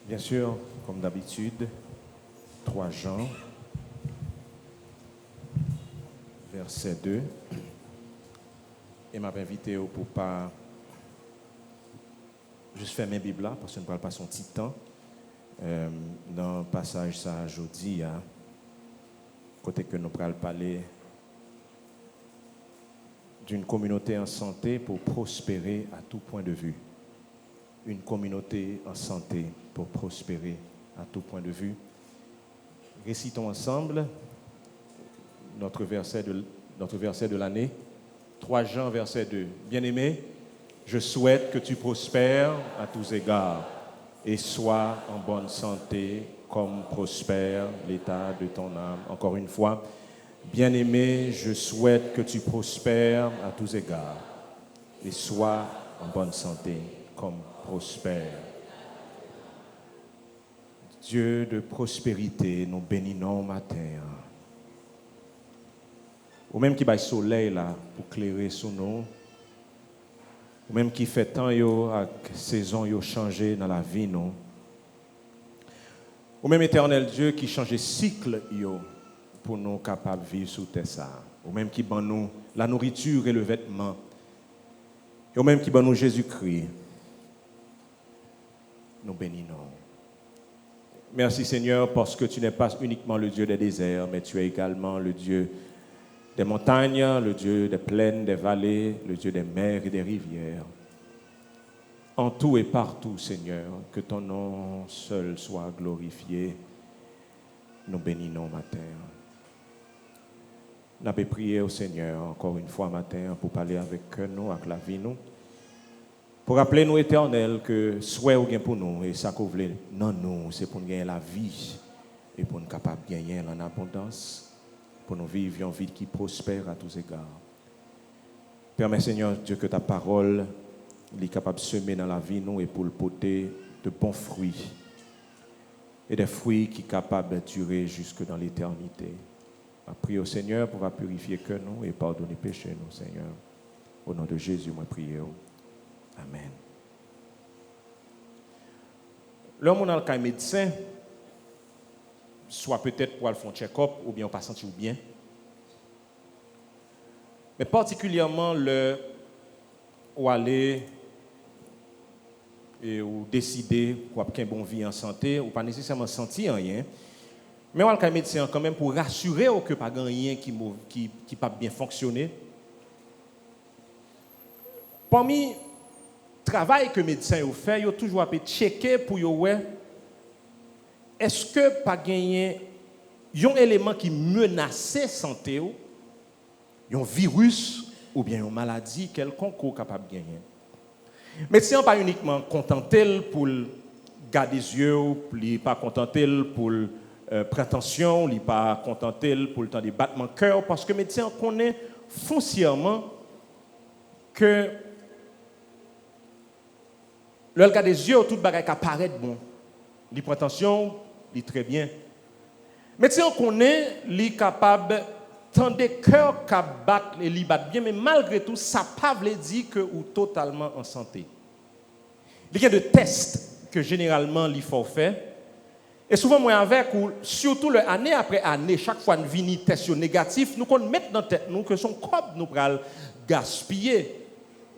Bien sûr, comme d'habitude, 3 Jean, verset 2. Et m'a invité pour pas juste faire mes Bibles là, parce que nous ne parlons pas son petit temps. Dans le passage, ça aujourd'hui, côté que nous allons parler d'une communauté en santé pour prospérer à tout point de vue. Une communauté en santé pour prospérer à tout point de vue. Récitons ensemble notre verset de l'année, 3 Jean, verset 2. Bien-aimé, je souhaite que tu prospères à tous égards et sois en bonne santé comme prospère l'état de ton âme. Encore une fois, bien-aimé, je souhaite que tu prospères à tous égards et sois en bonne santé comme prospère. Dieu de prospérité, nous bénissons matin. Ou même qui bat le soleil là pour clairer sous nous. Ou même qui fait temps yo avec saison yo changer dans la vie nous. Ou même éternel Dieu qui change cycle yo pour nous capables de vivre sous terre ça. Ou même qui ban nous la nourriture et le vêtement. Et ou même qui ban nous Jésus-Christ. Nous bénissons. Merci Seigneur parce que tu n'es pas uniquement le Dieu des déserts, mais tu es également le Dieu des montagnes, le Dieu des plaines, des vallées, le Dieu des mers et des rivières. En tout et partout, Seigneur, que ton nom seul soit glorifié. Nous bénissons matin. Nous avons prié au Seigneur encore une fois matin pour parler avec nous, avec la vie nous. Pour rappeler nous éternel que souhait ou gain pour nous et ça qu'on veut non nous c'est pour gagner la vie et pour nous capable gagner en abondance pour nous vivre une vie qui prospère à tous égards. Permets Seigneur Dieu que ta parole est capable de semer dans la vie nous et pour le porter de bons fruits et des fruits qui sont capables de durer jusque dans l'éternité. Je prie au Seigneur pour purifier que nous et pardonner péché nous Seigneur. Au nom de Jésus, moi prie. Amen. L'homme on a le médecin, soit peut-être pour aller faire un check-up ou bien on pas sentir bien. Mais particulièrement le ou aller et ou décider pour avoir une bonne vie en santé ou pas nécessairement sentir rien. Mais on a le médecin quand même pour rassurer que pas rien qui pas bien fonctionner. Parmi travail que les médecins ont fait, ils ont toujours checker pour voir est-ce que pas gagné un élément qui menace la santé, un virus ou bien une maladie quelconque capable de gagner. Les médecins pas uniquement contentés pour garder les yeux, ils pas contentés pour prétention, ils pas contentés pour le temps des battements de cœur parce que les médecins connaissent foncièrement que le cas des yeux, tout bagage qui paraît bon. Les prétentions, il très bien. Mais si on connaît, il est capable tendre cœur qui battent et il bat bien, mais malgré tout, ça ne veut pas dire que ou totalement en santé. Il y a des tests que généralement il faut faire. Et souvent, moi avec, ou surtout année après année, chaque fois nous vient test négatif, nous mettons dans la tête nous que son corps nous pral gaspiller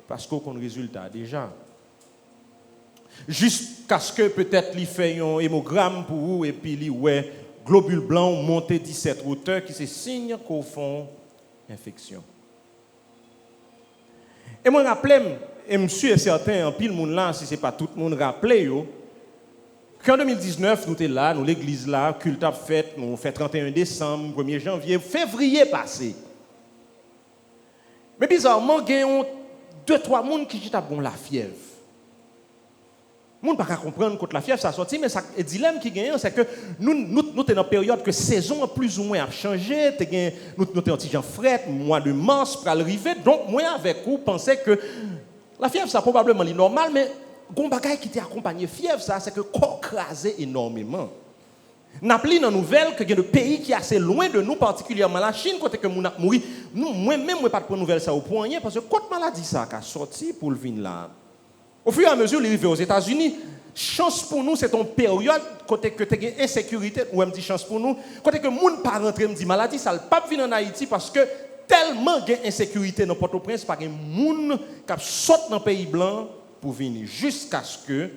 parce qu'on a le résultat déjà. Jusqu'à ce que peut-être il fait un hémogramme pour vous et puis il ouais globule blanc monté 17 hauteurs qui c'est signe qu'au fond infection. Et moi rappelle et monsieur est certain en pile monde là si c'est pas tout le monde rappelé yo qu'en 2019 nous étions là, nous l'église là, culte a fait, nous fait 31 décembre, 1er janvier, février passé. Mais bizarrement il y a 2-3 monde qui ont bon la fièvre. Moun pas comprendre quand la fièvre ça sorti mais le dilemme qui gagne c'est que nous sommes dans une période que saison plus ou moins a changé, nous sommes en petit fret, mois de mars pour arriver donc moi avec vous pensais que la fièvre ça probablement est normal mais gon bagay qui t'a accompagné fièvre ça c'est que corps crasé énormément. N'a pris dans nouvelle que il y a des pays qui est assez loin de nous particulièrement la Chine côté que moun a mouri moi même moi pas de nouvelle ça au point parce que quand maladie ça a sorti pour le venir là. Au fur et à mesure, il est arrivé aux États-Unis. Chance pour nous, c'est une période côté que tu as insécurité, ou me dit chance pour nous, côté que moun pas rentrer me dit maladie, ça le pas venir en Haïti parce que tellement de insécurité dans Port-au-Prince, pas de moun qui saute dans le pays blanc pour venir jusqu'à ce que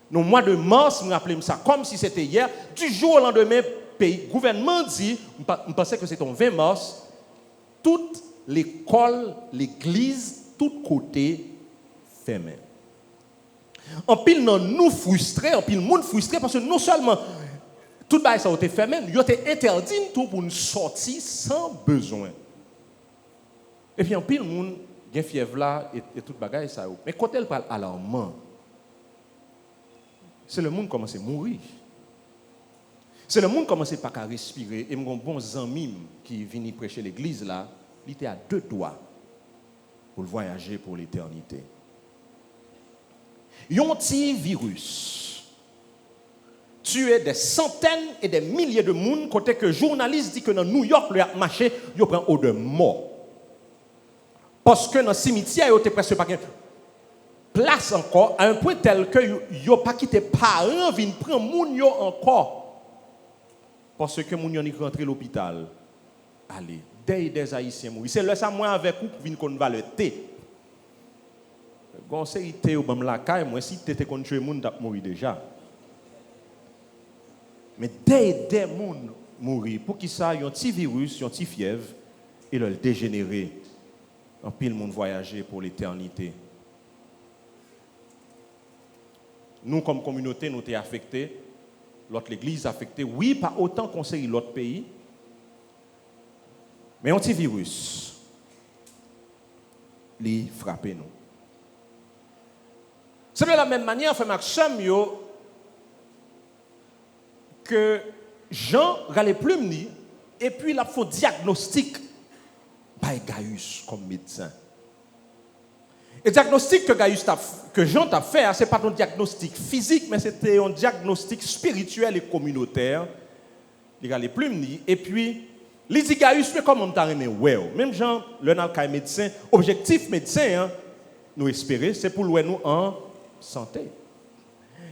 dans le mois de mars, je me rappelle ça comme si c'était hier, du jour au lendemain, le gouvernement dit, je pensais que c'était le 20 mars, toute l'école, l'église, tout côté fermé. En pile nous frustrés, en pile monde frustré parce que non seulement tout ça a été fermé, il a été interdit tout pour nous sortir sans besoin. Et puis en pile monde gen fièvre là et tout bagaille ça. Mais quand elle parle alarmant, c'est le monde commence à mourir. C'est le monde commence pas à respirer et mon bon ami qui vient prêcher l'église là, il était à 2 doigts pour voyager pour l'éternité. Yon petit virus tué des centaines et des milliers de monde côté que journalistes disent que dans New York le marché yo prend eau de mort parce que dans le cimetière yo te presque pas place encore à un point tel que yo pas quitté parents viennent prendre moun yo encore parce que moun yo ni rentré l'hôpital. Allez, des haïtiens mourir. C'est là ça moi avec ou vinn kon va le thé. Conseil thé ou bam la caille moi si t'étais kon tuer moun t'a mourir déjà. Mais des moun mourir pour qui ça yon petit virus, yon petit fièvre et le dégénérer. En pile monde voyager pour l'éternité. Nous comme communauté nous t'es affectés, l'autre l'église affectée, oui pas autant qu'on sait l'autre pays. Mais un petit virus li frappe nous. C'est de la même manière, fait Maxime, que Jean râle plus ni et puis il a fait diagnostic par Gaius comme médecin. Et le diagnostic que Jean t'a fait, ce n'est pas un diagnostic physique, mais c'était un diagnostic spirituel et communautaire. Il râle plus ni et puis il dit Gaius, mais comment t'as aimé même Jean, le nalcaï médecin, objectif médecin, hein, nous espérer, c'est pour nous en santé.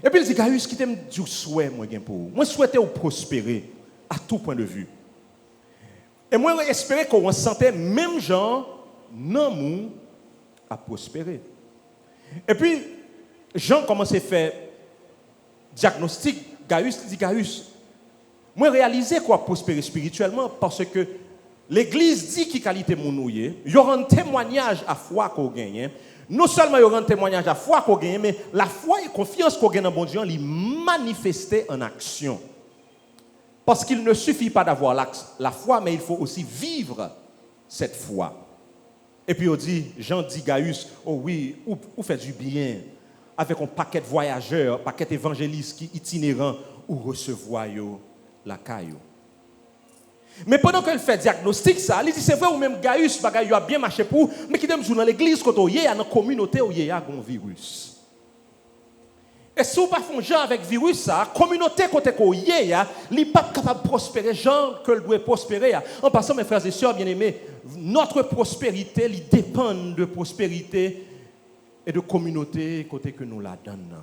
Et puis il dit Gaius, qui t'aime du souhait moi pour vous. Moi souhaite vous prospérer à tout point de vue. Et moi espérer qu'on en santé même gens non mou à prospérer. Et puis Jean commence à faire diagnostic. Gaius dit Gaius, moi réaliser quoi prospérer spirituellement parce que l'église dit qui qualité mounouye, il y aura un témoignage à foi qu'on gagne. Non seulement il y aura un témoignage à foi qu'on gagne, mais la foi et confiance qu'on gagne dans bon Dieu, il manifester en action. Parce qu'il ne suffit pas d'avoir la foi, mais il faut aussi vivre cette foi. Et puis on dit, Jean dit Gaius, oh oui, ou fait du bien avec un paquet de voyageurs, un paquet d'évangélistes qui itinérants ou recevoir la caillou. Mais pendant qu'elle fait diagnostic ça, elle dit c'est vrai ou même Gaius bagay a bien marché pour mais qui dem dans l'église quand il y a dans communauté où il y a un virus. Et si vous pas font gens avec virus ça, communauté côté ko y a, li pas capable de prospérer gens que doit prospérer. En passant mes frères et sœurs bien-aimés, notre prospérité li dépend de prospérité et de communauté côté que nous la donne.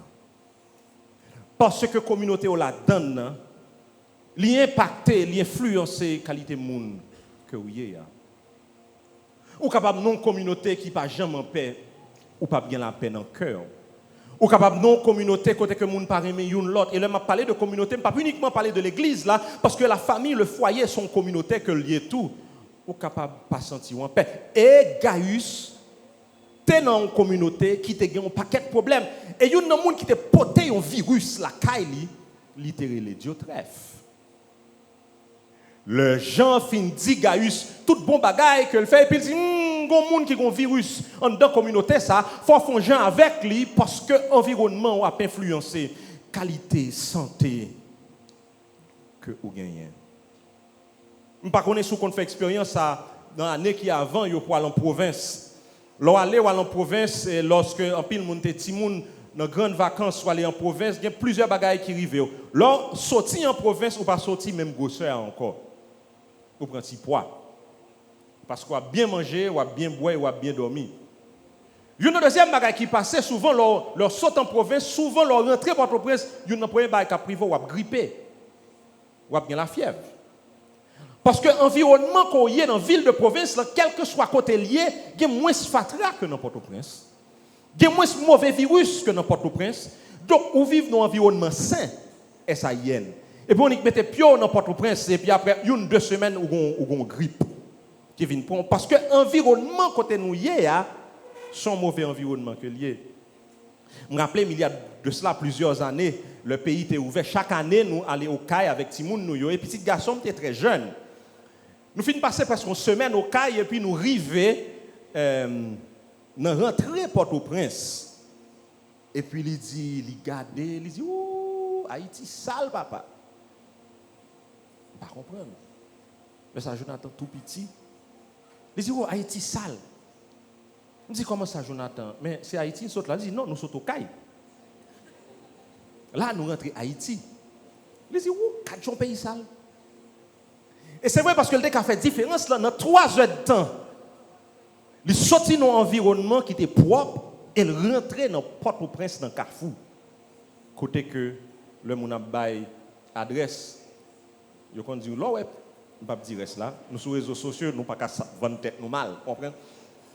Parce que communauté on la donne li impacter, li influencer qualité monde que vous y a. Ou capable non communauté qui pas jamais en paix ou pas bien la paix dans cœur. Ou capable non communauté côté que monde pas aimer une l'autre. Et là m'a parlé de communauté, pas uniquement parler de l'église là parce que la famille, le foyer sont communauté que lié tout. Ou capable pas sentir en paix. Et Gaius t'es dans une communauté qui te gagne un paquet de problèmes et yon nan monde qui te porté un virus la caille littéralement Diotrephe. Le Jean fin dit Gaius tout bon bagaille que le fait et puis il dit gon monde qui gon virus en dans communauté ça faut font gens avec lui parce que environnement a influencé qualité santé que ou gagne. On pas connaît sous qu'on fait expérience ça dans l'année qui avant yo pour aller en province. L'on aller en province lorsque en pile monde petit monde dans grandes vacances ou aller en province, il y a plusieurs bagailles qui arrivent. Là sorti en province ou pas sorti même grosseur encore. Ou prend petit poids. Parce qu'on a bien mangé, ou a bien boire, ou a bien dormi. Une deuxième bagaille qui passait souvent, leur saute en province, souvent leur rentrée Port-au-Prince, une première bagaille qui privé ou à gripper, ou à bien la fièvre. Parce que l'environnement qu'on y est dans la ville de province, là, quel que soit côté lié, il y a moins de fatra que dans Port-au-Prince. Il y a moins de mauvais virus que dans Port-au-Prince. Donc, on vit dans un environnement sain, SAIN. Et puis, on y mettait pio dans Port-au-Prince, et puis après, 1-2 semaines, on grippe. Qui vient prendre. Parce que l'environnement côté nous y est, son mauvais environnement que lié. Je me rappelle, il y a de cela plusieurs années, le pays était ouvert. Chaque année, nous allions au CAI avec Timoun, nous, et petit garçon était très jeune. Nous finissons passer presque une semaine au CAI et puis nous arrivons dans rentrée Port-au-Prince. Et puis il dit, il regarde, il dit, ouh, Haïti sale, papa. Pas comprendre. Mais ça, Jonathan, tout petit. Il dit, oh, Haïti sale. Je dis, comment ça, Jonathan? Mais c'est Haïti, nous saute là. Il dit, non, nous sautons au CAI. Là, nous rentrons à Haïti. Il dit, oh, 4 jours pays sale. Et c'est vrai parce que le décafé fait différence là, dans 3 heures de temps. Il sortit dans un environnement qui était propre et il rentrait dans Port-au-Prince, dans Carrefour. Côté que le monde a bail adresse, je qu'on dit, là, ouais, je ne vais pas dire là. Nous, sur les réseaux sociaux, nous ne pouvons pas vendre tête nous mal. Comprenez?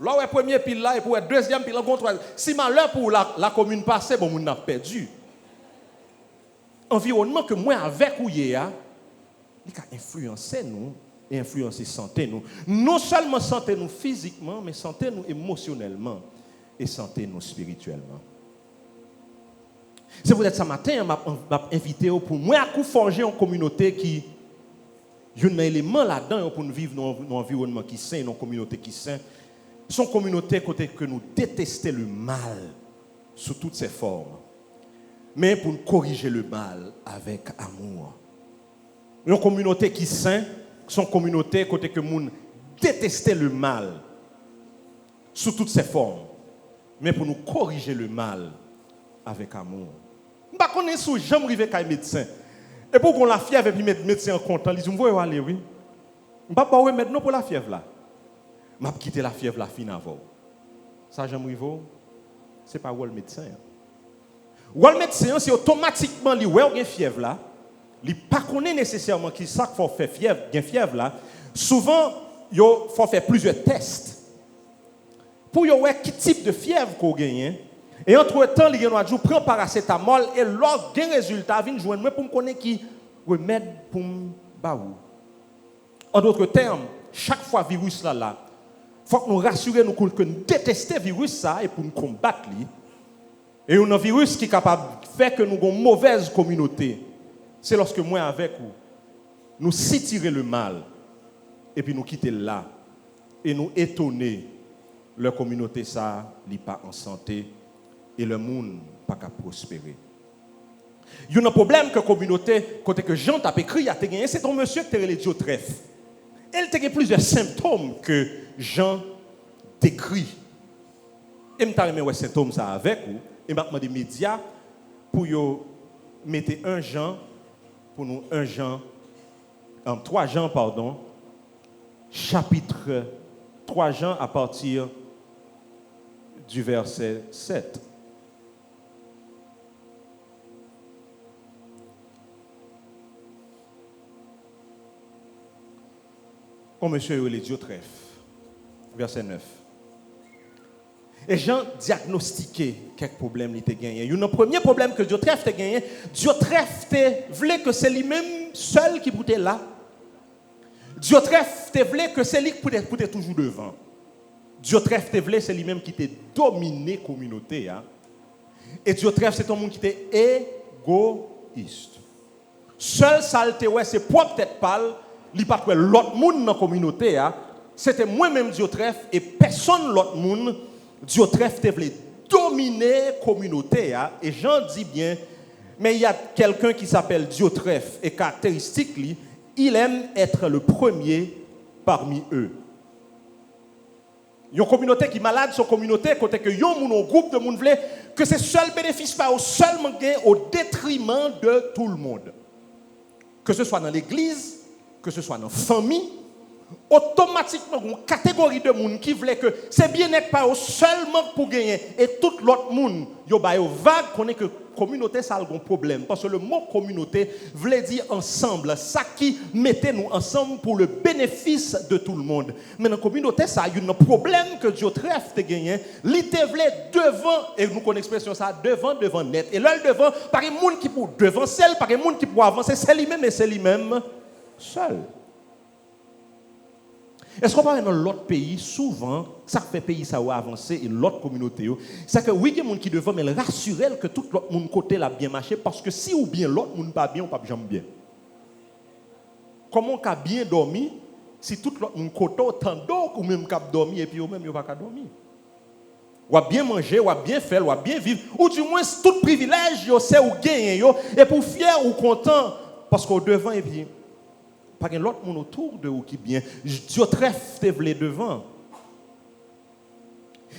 Là, ouais, premier pile là, et pour le deuxième pile là, contre. Si malheur pour la commune passée, bon, on a perdu. Environnement que moi, avec ou hier, il a influencé nous et influencé santé nous. Non seulement santé nous physiquement, mais santé nous émotionnellement et santé nous spirituellement. C'est peut-être ce matin, je m'a invité pour moi à forger une communauté qui a un élément là-dedans pour nous vivre dans un environnement qui est sain, dans une communauté qui est saine. Son communauté côté que nous détestons le mal sous toutes ses formes, mais pour nous corriger le mal avec amour. Une communauté qui est saine, son communauté côté que nous détestons le mal sous toutes ses formes, mais pour nous corriger le mal avec amour. Je ne connais pas si j'aime arriver avec un médecin. Et pour qu'on la fièvre et puis mettre médecin en content, ils disent, vous voyez aller, oui. Je ne vais pas remettre non pour la fièvre là. Je vais quitter la fièvre la fin avant. Ça, j'aime arriver, ce n'est pas le médecin. Le médecin, c'est automatiquement, il y a une fièvre là. Il ne connaît pas nécessairement qui ça qu'il faut faire fièvre là. Souvent, il faut faire plusieurs tests pour voir quel type de fièvre qu'on gagne. Et entre-temps, il y a un prend paracétamol et lors d'un résultat, il vient joindre pour me connaître qui remède pour me baou. En d'autres termes, chaque fois virus là, il faut que nous rassurions que nous détestons le virus ça et pour nous combattre. Et un virus qui est capable de faire que nous avons une mauvaise communauté. C'est lorsque moi avec vous, nous tirer le mal et puis nous quitter là et nous étonner la communauté ça n'est pas en santé et le monde pas qu'à prospérer. Il y a un problème que la communauté, côté que Jean t'a écrit, c'est un monsieur qui est le Diotrephe. Il a plusieurs symptômes que Jean décrit. Et je vais mettre ces symptômes ça avec vous et je vais des médias pour mettre un Jean pour nous 3 Jean pardon, chapitre 3 Jean à partir du verset 7. Comme monsieur les Diotrephe, verset 9. Et Jean diagnostiqué quelques problèmes qu'il a gagné. Il y a un premier problème que Diotrephe a gagné. Diotrephe voulait que c'est lui-même seul qui était là. Diotrephe voulait que c'est lui qui était toujours devant. Diotrephe voulait que c'est lui-même qui était dominé la communauté. Hein? Et Diotrephe, c'est un monde qui était égoïste. Seul saleté, ouais, c'est propre tête pâle. Il n'y a pas l'autre monde dans la communauté. Hein? C'était moi-même Diotrephe et personne l'autre monde. Diotrephe voulait dominer la communauté. Hein? Et Jean dit bien, mais il y a quelqu'un qui s'appelle Diotrephe et caractéristique, il aime être le premier parmi eux. Il y a une communauté qui est malade, son communauté, côté que un groupe de monde voulait que ces seuls bénéfices pas seulement au détriment de tout le monde. Que ce soit dans l'église, que ce soit dans la famille, automatiquement une catégorie de monde qui voulait que c'est bien-être pas seulement pour gagner et tout l'autre monde yo ba yo vague connaît que communauté ça a un problème parce que le mot communauté voulait dire ensemble ça qui mettait nous ensemble pour le bénéfice de tout le monde mais dans communauté ça il y a un problème que Dieu trèfle te gagner li te voulait devant et nous connaissons l'expression ça devant net et là devant par un monde qui pour devant celle par un monde qui pour avancer c'est lui-même et c'est lui-même seul. Est-ce qu'on parle dans l'autre pays, souvent, ça fait pays ça va avancer et l'autre communauté, c'est que oui, il y a des gens qui devant, mais rassurer que tout l'autre monde côté l'a bien marché, parce que si ou bien l'autre monde pas bien, on pas jamais bien. Comment on a bien dormi, si tout l'autre monde côté autant d'or ou même cap dormi et puis ou même il pas dormir. Ou a bien manger, ou a bien faire, ou a bien vivre, ou du moins tout privilège, yo c'est ou gagner et pour fier ou content, parce qu'au devant et puis pas un autre monde autour de vous qui bien. Dieu trèfle te vle devant.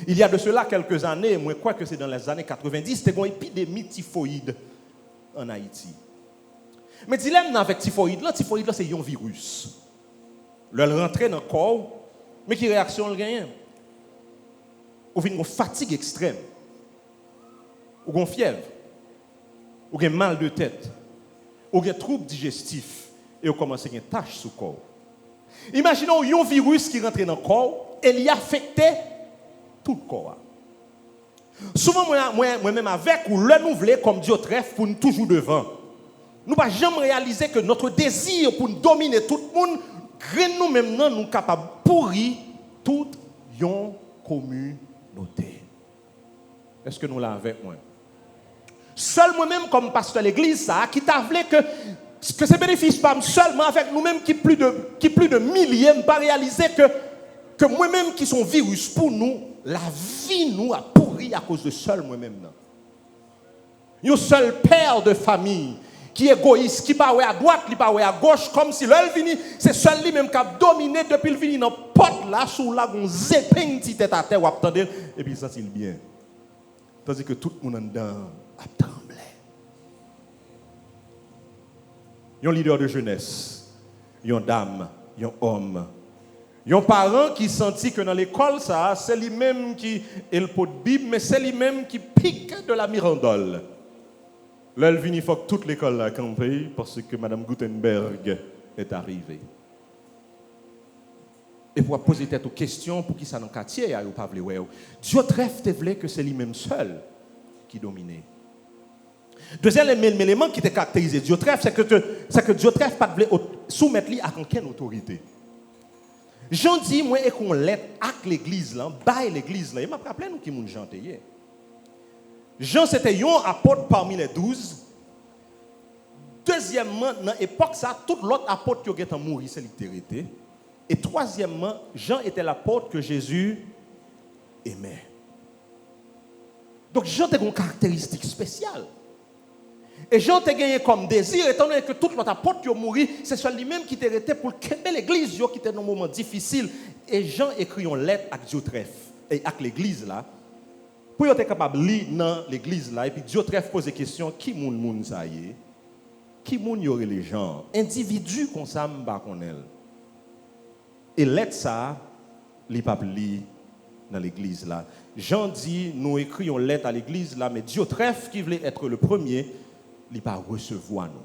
Il y a de cela quelques années, moi je crois que c'est dans les années 90, c'était une épidémie typhoïde en Haïti. Mais le dilemme avec typhoïde là c'est un virus. Le rentrer dans le corps, mais qui réaction le gagne. Ou une fatigue extrême. Ou une fièvre. Ou un mal de tête. Ou un trouble digestif. Et on commence à avoir une tache sur le corps. Imaginons un virus qui rentre dans le corps et il affecte tout le corps. Souvent, moi-même avec ou le nous voulons comme Dieu trèfle pour nous toujours devant. Nous ne pouvons jamais réaliser que notre désir pour nous dominer tout le monde, nous même nous sommes capables de pourrir toute une communauté. Est-ce que nous l'avons avec moi? Seul moi-même comme pasteur de l'église, ça, qui t'a voulu que ces bénéfices pas seulement avec nous-mêmes qui plus de milliers, pas réaliser que moi-même qui sont virus pour nous, la vie nous a pourri à cause de seul moi-même. Un seul père de famille qui est égoïste, qui pas à droite, qui pas à gauche, comme si l'elle vini, c'est seul lui-même qui a dominé depuis le vini dans le pot là, sous la gon zéping ti tête à terre ou attendez, et puis ça c'est bien. Tandis que tout le monde en dedans a tremblé. Un leader de jeunesse, une dame, un homme, un parent qui sentit que dans l'école, ça, c'est lui-même qui est le pot de Bible, mais c'est lui-même qui pique de la mirandole. Là, elle vient, il faut que toute l'école a campé parce que Mme Gutenberg est arrivée. Et pour poser tête aux questions, pour qui ça dans le quartier, il n'y a pas de Dieu trèfle que c'est lui-même seul qui dominait. Deuxième élément qui te caractérise Dieu trèfle, c'est que Dieu trèfle pas de soumettre lui à aucune autorité. Jean dit, moi, et qu'on l'aide avec l'église, là, baille l'église, là. Il m'a rappelé nous qui nous Jean était. Jean, c'était un apôtre parmi les 12. Deuxièmement, dans l'époque, ça, tout l'autre apôtre qui était mort, c'est littérature. Et troisièmement, Jean était l'apôtre que Jésus aimait. Donc, Jean avait une caractéristique spéciale. Et Jean t'a gagné comme désir, étant donné que tout l'autre apôtre qui a mouru, c'est celui lui-même qui t'a arrêté pour quitter l'église qui était dans un moment difficile. Et Jean écrit une lettre à Dieu trèfle et avec l'église là, pour être capable de lire dans l'église là, et puis Dieu trèfle pose des questions, qui moun ça y est? Qui moun y aurait les gens? Individu comme ça, m'ba connaît. Et lettre ça, li pas lire dans l'église là. Jean dit, nous écrivons une lettre à l'église là, mais Dieu trèfle qui voulait être le premier, il va recevoir nous.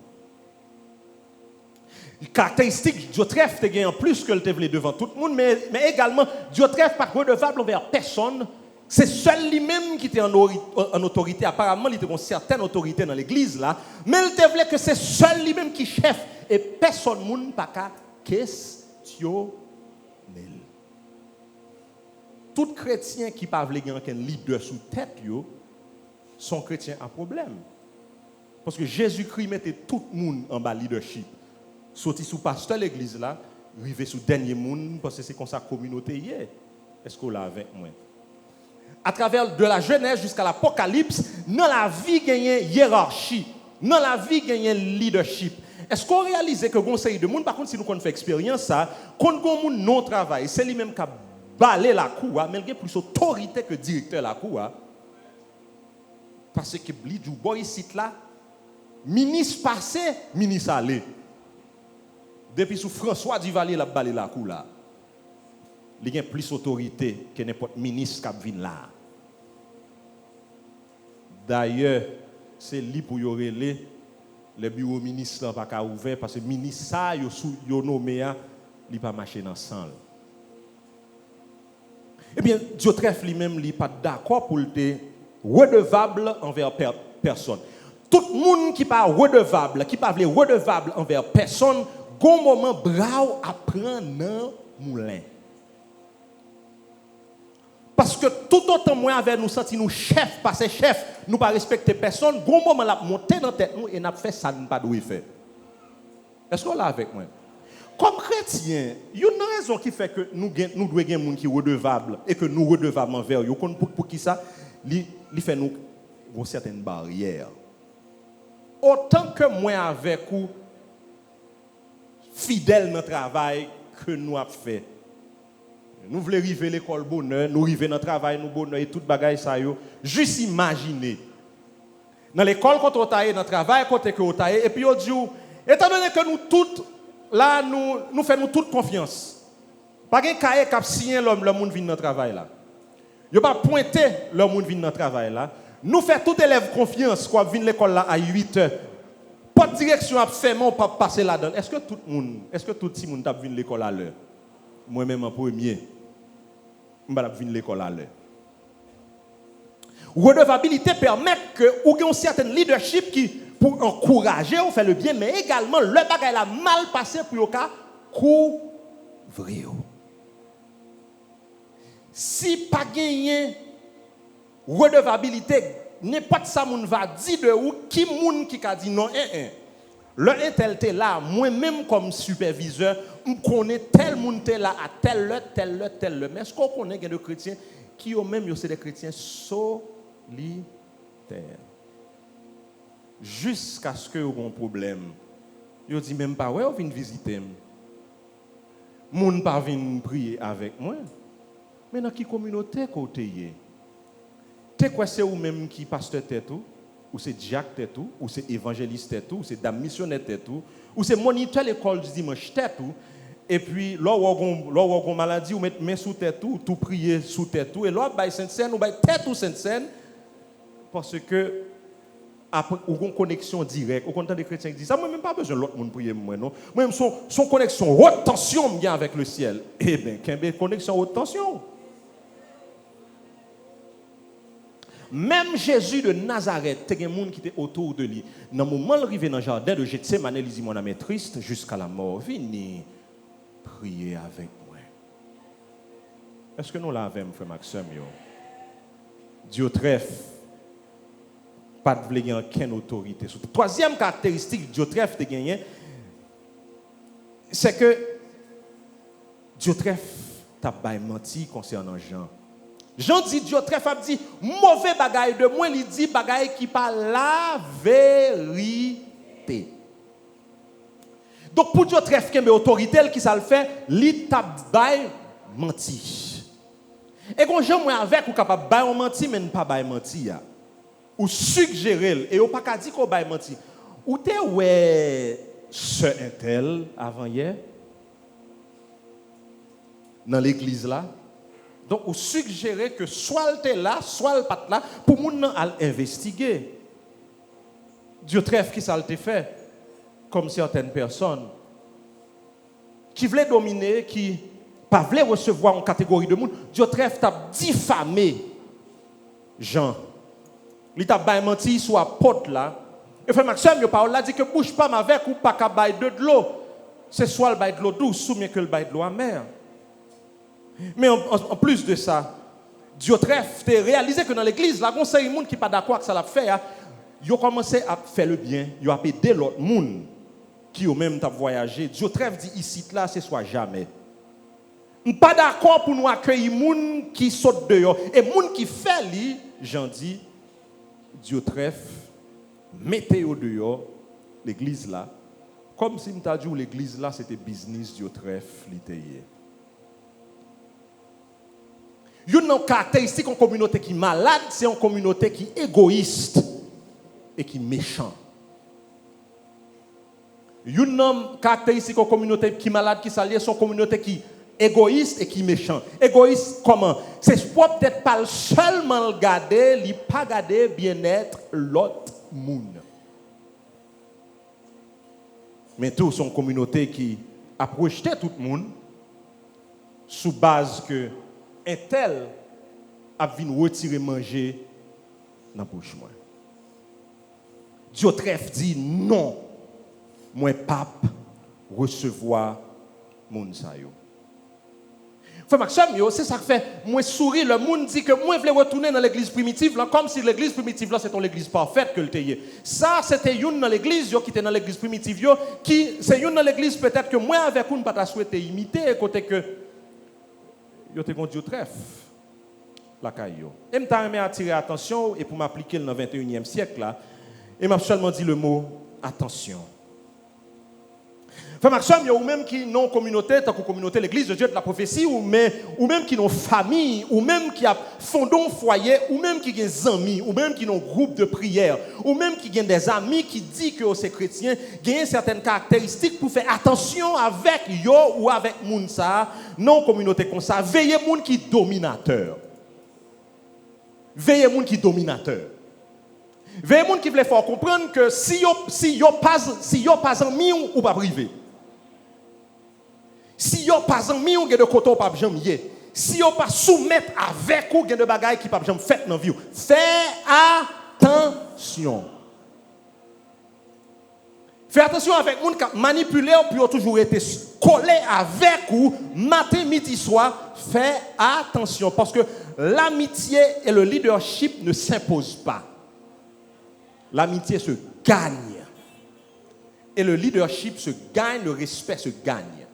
Caractéristique, Dieu trèfle te gagne plus que le te voulait devant tout le monde, mais également, Dieu trèfle pas redevable envers personne. C'est seul lui-même qui était en autorité. Apparemment, il était une certaine autorité dans l'église là, mais il te voulait que c'est seul lui-même qui chef et personne ne pas qu'à questionner. Tout chrétien qui pas voulu gagner un leader sous tête yo, sont chrétiens à problème. Parce que Jésus-Christ mettait tout le monde en bas leadership. Sorti sous pasteur l'église là, arrivé sous dernier monde parce que c'est comme ça communauté hier. Est-ce qu'on l'a avec moi? À travers de la Genèse jusqu'à l'Apocalypse, dans la vie il y a une hiérarchie, dans la vie il y a un leadership. Est-ce qu'on réalise que conseil de monde par contre si nous on fait expérience ça, quand on monde non travail, c'est lui même qui a balé la cour, mais il y a plus autorité que directeur la cour. Parce que li du boy site là ministre passé, ministre allé. Depuis sous François Duvalier la balé la cour là. il a plus d'autorité que n'importe ministre qui vient là. D'ailleurs, c'est lui pour y relayer les bureaux ministres pas qu'à ouvert parce que ministre ça yo nommé il pas marcher dans sang. Eh bien, Diotrephe lui-même n'est pas d'accord pour être redevable envers personne. Tout le monde qui pas redevable, qui pas redevable envers personne, gon moment bravo apprend dans moulin. Parce que tout autant moins avec nous senti nous chef parce que chef nous pas respecter personne, gon moment la monter dans tête nous et n'a fait ça nous pas doit faire. Est-ce qu'on là avec moi? Comme chrétien, il y a une raison qui fait que nous devons avoir des gens qui sont redevables et que nous sommes redevables envers eux. Pour qui ça? Il fait nous une certaine barrière. Autant que moi avec vous, fidèles dans le travail que nous avons fait. Nous voulons arriver à l'école bonheur, nous arriver dans le travail, nous bonheur et tout bagaille ça yo. Juste imaginer. Dans l'école quand on taille, dans le travail quand on taille, et puis on dit, étant donné que nous toutes là, nous faisons toute confiance. Pas de cahier qui a signé l'homme, le monde vient dans le travail là. Il n'y a pas pointé le monde vient dans le travail là. Nous faisons tout élève confiance quand vient l'école là à 8 heures. Pas de direction à faire, mais on pas passer là-dedans. Est-ce que tout le monde vient à l'école à l'heure? Moi-même en premier, je vais venir à l'école à l'heure. Redevabilité permet que vous ayez un certain leadership qui pour encourager ou faire le bien, mais également le bagage a mal passé pour le cas couvrir. Si pas gagné redevabilité, n'importe ça moun va dire de ou qui moun qui a dit non le intel là, moi-même comme superviseur, je connais tel moun là à tel heure. Mais est-ce qu'on connaît des chrétiens qui ont même des chrétiens solitaires? Jusqu'à ce que vous ayez un problème. Vous dites même pas, ouais, vous venez visiter. Vous ne pas venir prier avec moi. Mais dans quelle communauté que vous êtes? Quoi c'est vous-même qui pasteur tête ou c'est diacre tête ou c'est évangéliste tête ou c'est dame missionnaire tête ou c'est moniteur l'école du dimanche tête et puis là où vous avez maladie vous mettez main sous tête ou tout prier sous tête et là vous sainte scène ou tête ou sainte scène parce que après ou une connexion directe au content des chrétiens qui disent ça moi même pas besoin de l'autre monde prier moi non moi même son connexion haute tension bien avec le ciel eh bien qu'une connexion haute tension. Même Jésus de Nazareth, il y a des gens qui étaient autour de lui. Dans le moment où il arrive dans le jardin de Gethsémane, il dit mon âme est triste jusqu'à la mort. Venez prier avec moi. Est-ce que nous l'avons, frère Maxime? Diotrephe, pas de vouloir aucune autorité. Troisième caractéristique Diotrephe de gagner, c'est que Diotrephe t'a pas menti concernant Jean. Jean dit, Diotrephe a dit, mauvais bagaille de moi, il dit bagaille qui parle la vérité. Donc pour Diotrephe qui a une autorité, qui ça le fait, il t'a menti. Et quand Jean moi avec, ou capable de mentir, mais pas de mentir. Ou suggérer, et ou pas qu'à dire qu'on va mentir. Ou t'es ouais, ce intel avant hier, dans l'église là. Donc, vous suggérez que soit elle est là, soit elle n'est pas là, pour nous investiguer. Diotrephe, qui ça a été fait? Comme certaines personnes qui voulaient dominer, qui ne voulaient pas recevoir une catégorie de monde. Diotrephe t'a diffamé Jean. Il t'a menti sur la porte là. Et frère Maxime, il a dit que bouge pas avec ou pas qu'à bailler de l'eau. C'est soit le bail de l'eau douce ou bien que le bail de l'eau amère. Mais en plus de ça, Diotrephe a réalisé que dans l'église, là, il y a des gens qui ne sont pas d'accord avec ça l'a fait. Ils ont commencé à faire le bien, ils ont aidé l'autre monde qui ont même voyagé. Diotrephe dit ici, là, ce soit jamais. Nous ne sommes pas d'accord pour nous accueillir les gens qui sautent dehors. Et les gens qui font, j'en dis, Diotrephe, mettez-vous dehors, l'église là. Comme si je dit l'église là, c'était business Diotrephe, l'itayé. Une caractéristique en communauté qui est malade, c'est une communauté qui est égoïste et qui est méchant. Une caractéristique en communauté qui est malade, qui s'allie, c'est une communauté qui égoïste et qui méchant. Égoïste comment? C'est pour peut-être pas seulement regarder, il pas regarder bien-être l'autre monde. Mais tout son communauté qui a projeté tout le monde sous base que un tel a venu retirer manger dans la bouche moi. Diotrephe dit non, moi pape recevoir moun sa yo. Frère Maxime, c'est ça que fait moi sourire le monde dit que moi voulais retourner dans l'église primitive là comme si l'église primitive là c'était l'église parfaite que le tayé. Ça c'était une dans l'église qui était dans l'église primitive qui c'est une dans l'église peut-être que moi avec une pas souhaité imiter côté que yo te conduit au trèfle la caillou. Et m'ta aimé attirer attention et pour m'appliquer dans le 21e siècle là et m'a seulement dit le mot attention. Frère Maxime, ou même qui n'ont communauté, tant que communauté, l'église de Dieu de la prophétie, ou même qui n'ont famille, ou même qui a fondé un foyer, ou même qui ont des amis, ou même qui ont un groupe de prière, ou même qui ont des amis qui disent que c'est chrétien, ont certaines caractéristiques pour faire attention avec yo ou avec Mounsa, non communauté comme ça. Veillez moun qui dominateur. Veillez moun qui dominateur. Veillez moun qui veut faire comprendre que si yo pas ami ou pas privé. Si yo pas ami ou de côté pas jamais yé. Si yo pas soumettre avec ou de bagaille qui pas jamais fait dans vie. Fais attention. Fais attention avec moun qui manipuler ou puis toujours été collé avec ou matin midi soir. Fais attention parce que l'amitié et le leadership ne s'imposent pas. L'amitié se gagne. Et le leadership se gagne, le respect se gagne.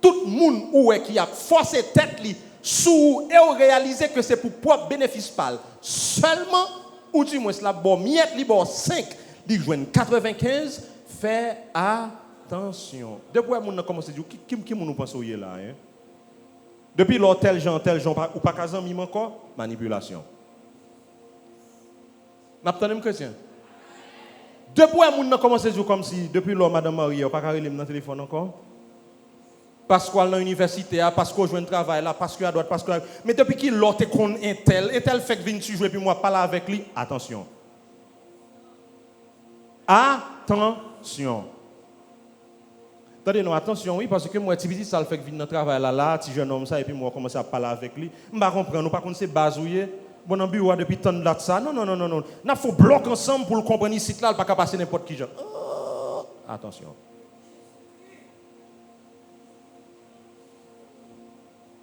Tout le monde qui a forcé tête sous et a réalisé que c'est pour propre bénéfice pas. Seulement, ou du moins, la bon miette, li bon 5, li joigne 95, fais attention. Depuis que nous commencé à dire, qui nous pense au là, hein? Depuis lors, tel genre, ou pas qu'à mime encore, manipulation. N'attendez chrétien. Depuis que nous commencé à dire comme si, depuis lors, Madame Marie, pas qu'à dans le téléphone encore. Parce qu'on est dans l'université, parce qu'on joue un travail là, parce qu'on a droit, parce qu'on a... Mais depuis qu'il l'autre qu'on est tel fait que vient jouer puis moi parler avec lui, attention. Attention. Attendez, non, attention, oui, parce que moi, si ça le fait que vient dans le travail là, si jeune homme ça, et puis moi commence à parler avec lui, je ne comprends pas, nous pas contre c'est basouillé. Bon, dans le bureau depuis tant de ça. Non. Nous faut bloquer ensemble pour le comprendre ici là, pas passer n'importe qui. Attention.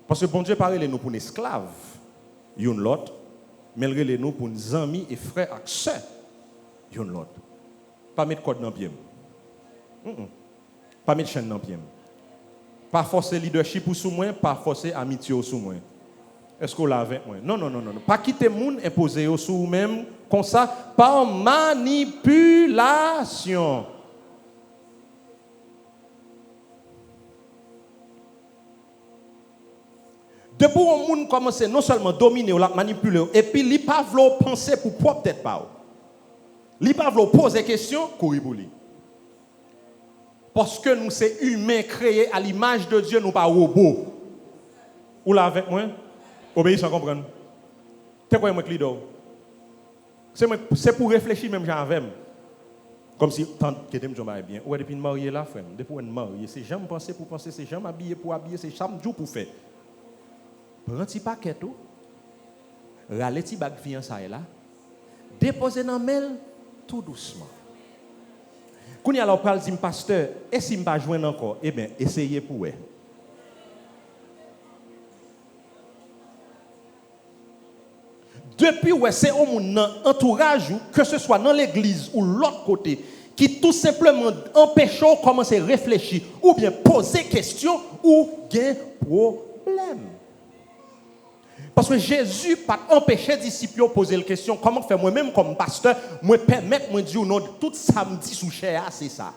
Parce que bon Dieu parle nous pour une esclave, une l'autre, mais il nous pour nos amis et frères accès, une l'autre. Pas mettre code dans le pied. Pas mettre chaîne dans le pied. Pas forcer leadership sous moi, pas forcer amitié sous moi. Est-ce qu'on l'a avec moi? Non. Pas quitter le monde imposer sur vous-même comme ça, par manipulation. Depuis que le monde commence non seulement à dominer ou à manipuler, et puis il ne pas penser pour propre tête pas. Il ne pas poser des questions, courir pour lui. Parce que nous sommes humains créés à l'image de Dieu, nous ne sommes pas robots. Ou là avec moi? Obéis sans comprendre. C'est quoi moi qui l'idole? C'est pour réfléchir même j'avais. Comme si tant que tu me bien. Ou depuis marié là, frère. Depuis qu'on est marié, c'est jamais penser pour penser, c'est jamais habillé pour habiller, c'est chaque jour pour faire. Prends un petit paquet tout. Râle petit bag fiançailles là. Déposez dans mail tout doucement. Quand il y a là parle dit pasteur, et si me pas joindre encore, eh bien essayez pour eux. Depuis ouais c'est au monde entourage que ce soit dans l'église ou l'autre côté qui tout simplement empêche de commencer à réfléchir ou bien poser question ou gain problème. Parce que Jésus pas empêché les disciples de poser la question comment faire moi-même comme pasteur, moi permettre moi dire non tout samedi sous chair c'est ça.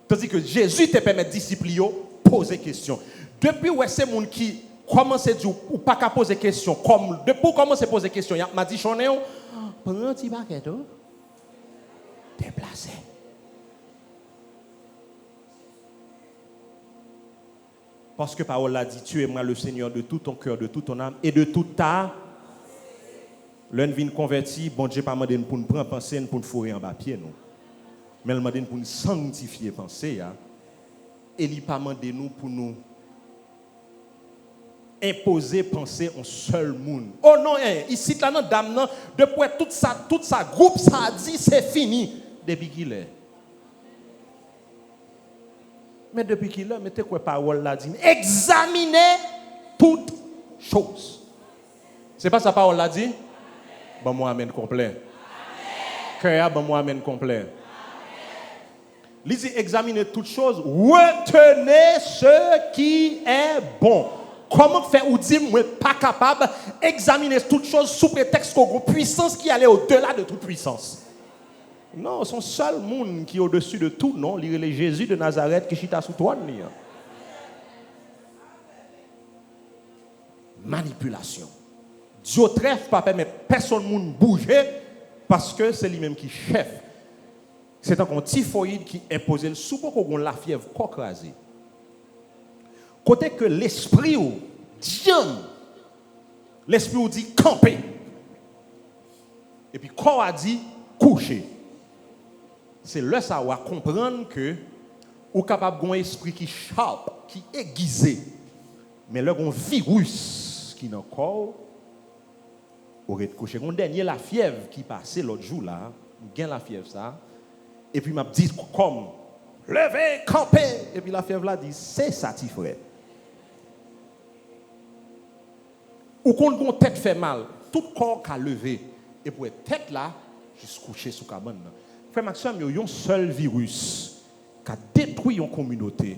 Tandis que Jésus te permet aux disciples de poser question. Depuis ouais c'est monde qui commence à dire ou pas qu'à poser question comme depuis commencer à poser question, il m'a dit choné prends un petit paquet déplacé. Parce que parole a dit, tu aimeras le Seigneur de tout ton cœur, de toute ton âme et de toute ta... L'un vient converti, bon Dieu pas demandé pour nous prendre pensée, pour nous fourrer en bas pied nous. Mais il demandé pour nous sanctifier pensée et il pas demandé nous pour nous imposer penser en seul monde. Oh non, ici là dans dame non, depuis tout ça groupe ça a dit c'est fini depuis qu'il est. Mais depuis qu'il est, mettez quoi parole là dit examinez toutes choses. C'est pas sa parole là dit? Bon moi amène complet. Cœur bon moi amène complet. Lisez examinez toutes choses, retenez ce qui est bon. Comment faire ou dire moi pas capable examiner toutes choses sous prétexte qu'on a une puissance qui allait au-delà de toute puissance. Non, son seul monde qui est au-dessus de tout, non, il est Jésus de Nazareth qui chita sous trône. Manipulation. Dieu trêve pas permettre personne monde bouger parce que c'est lui-même qui chef. C'est un typhoïde qui impose le sous pour qu'on la fièvre crasée. Côté que l'esprit ou diam, l'esprit ou dit camper. Et puis corps a dit coucher. C'est là ça va comprendre que ou capable d'un esprit qui sharp, qui aiguisé. Mais là un virus qui dans corps aurait couché. On dernier la fièvre qui passait l'autre jour là, gain la fièvre ça. Et puis m'a dit comme levez, camper et puis la fièvre là dit c'est ça ti frère. Ou quand une tête fait mal, tout corps a levé et pour être tête là, juste coucher sous cabane. Frère Maxime, il y a un seul virus qui a détruit une communauté.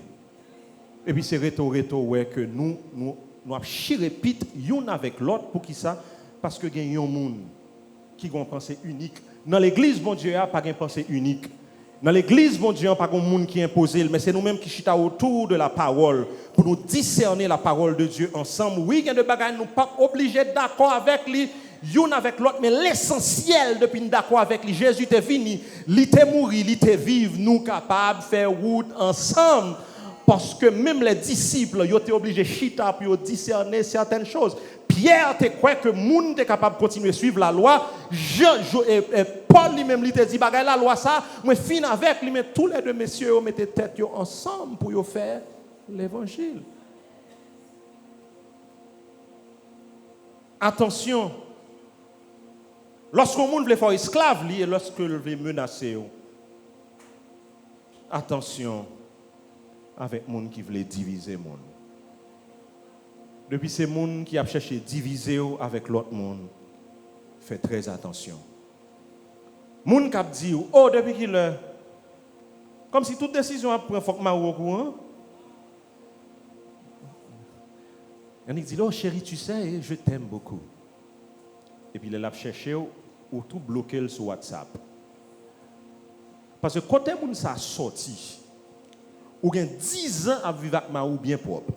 Et puis c'est réto ouais que nous chirépite l'un avec l'autre pour qui ça? Parce que il y a un monde qui a une pensée unique. Dans l'église, bon Dieu, il n'y a pas une pensée unique. Dans l'église, bon Dieu, il n'y a pas un monde qui est imposé, mais c'est nous-mêmes qui chita autour de la parole pour nous discerner la parole de Dieu ensemble. Oui, il y a des bagages, nous ne sommes pas obligés d'accord avec lui, l'un avec l'autre, mais l'essentiel depuis nous d'accord avec lui, Jésus est venu, il est mort, il est vivre, nous capables de faire route ensemble. Parce que même les disciples, ils étaient obligés de chita pour discerner certaines choses. Pierre te croit que le monde est capable de continuer à suivre la loi. Paul lui-même lui te dit, bagay la loi ça, moi fin avec lui, mais tous les deux messieurs mettaient tête ensemble pour faire l'évangile. Attention, lorsqu'on monde veut faire esclave, et lorsqu'on veut menacer, attention avec monde qui veut diviser monde. Depuis ces monde qui a cherché diviser avec l'autre monde, faites très attention. Moun qui dit oh depuis qu'il est comme si toute décision a pris faut que au courant. Il dit oh chérie tu sais je t'aime beaucoup. Et puis il a cherché ou tout bloqué sur WhatsApp. Parce que quand moun ça sorti ou gen 10 ans à vivre avec ma ou bien propre.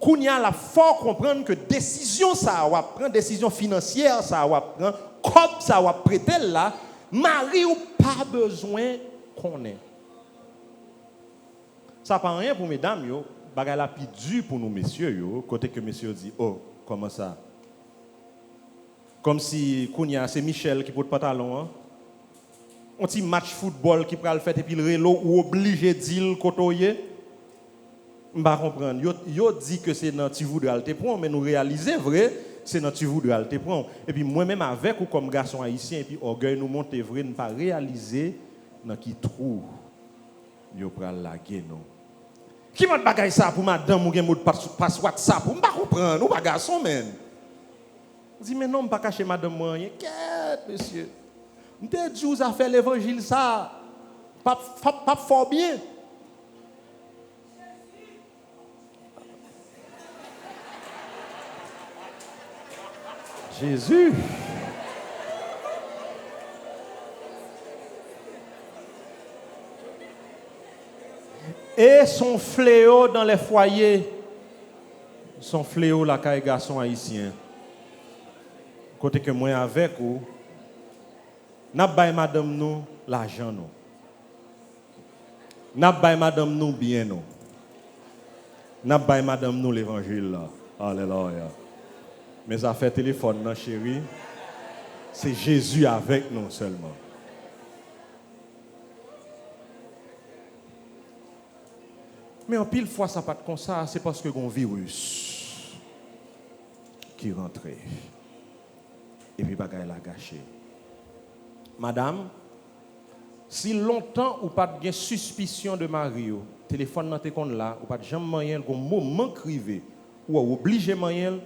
Kounya la fort comprendre que décision ça va prendre décision financière ça va prendre comme ça va prêter là mari ou pas besoin qu'on ait. Ça pas rien pour mesdames yo, bagay la pi dur pour nous messieurs yo, côté que messieurs dit oh comment ça? Comme si Kounya c'est Michel qui porte pantalon hein? Un petit match football qui pral faire et puis le relo ou obligé d'il côtoyer. M'pa comprendre. Yo dit que c'est dans tu voudrais te prendre mais nous réaliser vrai c'est dans tu voudrais te prendre. Et puis moi même avec ou comme garçon haïtien et puis orgueil nous monter vrai ne pas réaliser dans qui trou yo pral laguer non. Qui m'a bagay ça pour madame ou gen mot passe WhatsApp ou m'pa comprendre ou pas garçon men. Dit mais non m'pa cacher madame moi rien. Qu'est monsieur. M'te dit vous a fait l'évangile ça pas fort bien. Jésus. Et son fléau dans les foyers, son fléau la caille garçon haïtien. Côté que moi avec ou, n'a pas madame nous l'argent nous. N'a pas madame nous bien nous. N'a pas madame nous l'évangile là. Alléluia. Mais ça fait téléphone, non, chérie. C'est Jésus avec nous seulement. Mais en pile fois, ça pas comme ça, c'est parce que un virus qui rentre. Et puis, bagaille la gâché. Madame, si longtemps ou pas de suspicion de Mario, téléphone dans tes comptes là, ou pas de jamais moyen, un moment crivé, ou obligé moyen,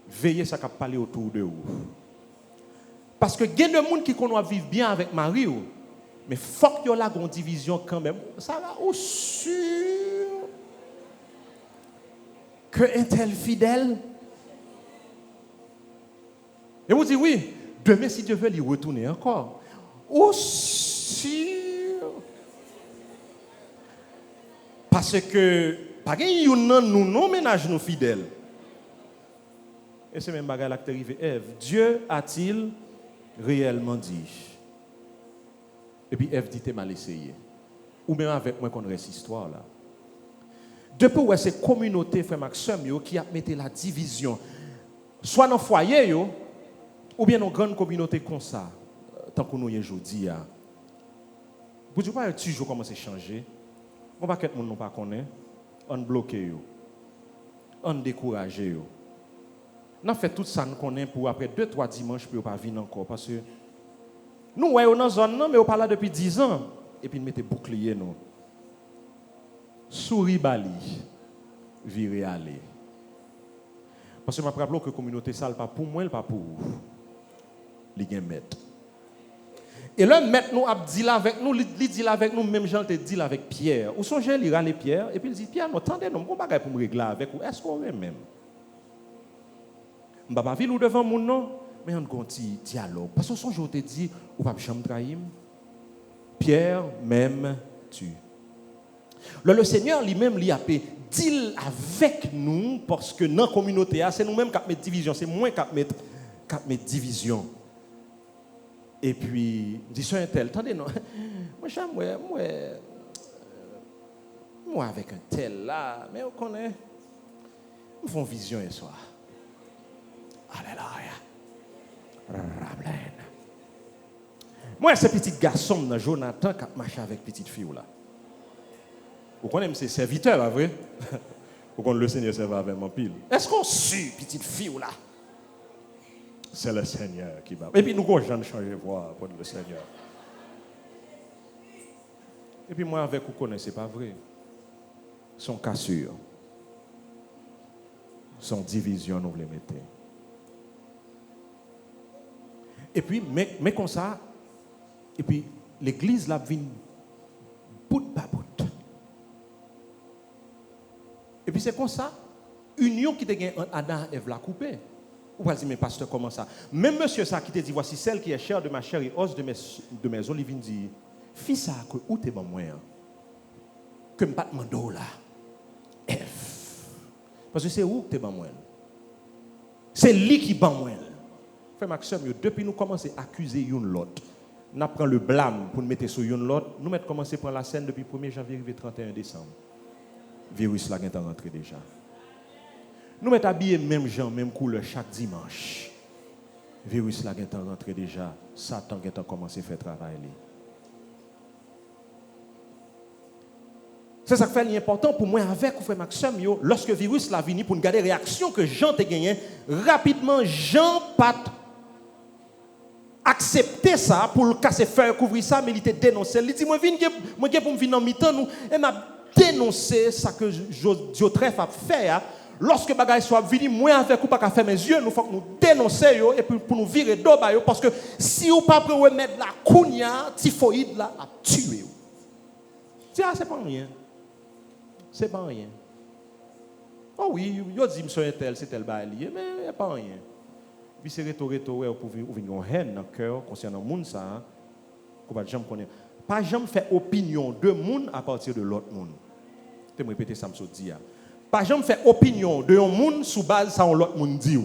veillez ça qui parler autour de vous. Parce que il y a des gens qui connaissent vivre bien avec Mario, mais faut qu'il y ait là une division quand même. Ça va au sûr que un tel fidèle. Et vous dites oui, demain si Dieu veut, il retourner encore. Au sûr. Parce que, pas qu'il nous non ménage nous fidèles. Et c'est même bagarre qui est arrivé. Ève, Dieu a-t-il réellement dit? Et puis Ève dit, t'es mal essayé. Ou même avec moi qu'on reste histoire là. Depuis où c'est communauté, frère Maxime, qui a mis la division, soit dans le foyer, ou bien dans une grande communauté comme ça, tant que nous y aujourd'hui. Vous ne pouvez pas toujours commencer à changer. On va que tout le monde ne connaît pas. On bloque, on décourage. On fait tout ça nous connaît pour après 2-3 dimanches pour ne pas venir encore. Parce que nous, on est dans la zone, mais on parle là depuis 10 ans. Et puis, nous mettons bouclier. Nous. Souris bali, virez aller. Parce que je me rappelle que la communauté, ça n'est pas pour moi, pas pour vous. Les gens mettent. Et là, maître nous a dit là avec nous, il dit là avec nous, même Jean te dit là avec Pierre. Ou songez, il râle Pierre, et puis il dit, Pierre, nous attendez, nous, on va pour me régler avec vous. Est-ce qu'on est même? Je ne vais pas vivre devant mon nom, mais on a un petit dialogue. Parce que son jour te dit, ou pas jamais trahir. Pierre, même tu. Le Seigneur lui-même lui a fait deal avec nous, parce que dans la communauté, c'est nous-mêmes qui mettons division, c'est moi qui mettons division. Et puis, dis ça un tel, attendez, non, moi avec un tel là, mais on connaît, nous faisons vision ce soir. Alléluia. Amen. Moi, ce petit garçon, Jonathan, qui marche avec petite fille là. Vous connaissez ses serviteurs, là, vrai? Vous connaissez le Seigneur servait avec mon pile. Est-ce qu'on suit petite fille là? C'est le Seigneur qui va. Et puis nous avons changé de voix pour le Seigneur. Et puis moi avec vous connaissez pas vrai. Son cassure. Son division nous les mettez. Et puis mais comme ça et puis l'église là vient bout par bout. Et puis c'est comme ça union qui te gagne entre Adam et Ève la coupée. Ou va dire, mais pasteur, comment ça? Même monsieur ça qui te dit, voici celle qui est chère de ma chair et os de mes olives, il dit, fils ça, que où t'es bon moi? Que me pas demando là. Ève. Parce que c'est où que t'es bon moi? C'est lui qui bon moi. Frère Maxime, depuis nous commençons à accuser une l'autre, nous prenons le blâme pour nous mettre sur une l'autre, nous mettons commencer à prendre la scène depuis 1er janvier et 31 décembre. Le virus là est rentré déjà. Nous mettons habillés même gens, même couleur chaque dimanche. Le virus là est rentré déjà. Satan a commencé à faire travail. C'est ça qui fait l'important pour moi avec frère Maxime. Lorsque le virus là venu pour nous garder réaction que Jean a gagné, rapidement Jean pas accepter ça pour le casser faire couvrir ça, mais il était dénoncé. Il dit moi pour me venir en mi-temps nous et m'a dénoncé ça que Joseph a fait. Lorsque bagay soit venu, moi avec ou pas qu'à faire mes yeux, nous faut que nous dénoncer et puis pour nous virer d'eau parce que si ou pas pour remettre la kounia, typhoïde là a tué. C'est pas rien. C'est pas rien. Oh oui, yo dit monsieur tel, c'est tel bail lié, mais pas rien. Puis c'est retourner pour venir une haine dans le cœur concernant le monde ça, qu'on va jamais connaître. Pas jamais faire opinion de monde à partir de l'autre monde. Je vais répéter ça me dit. Pas jamais faire opinion de un monde sous base ça l'autre monde dit.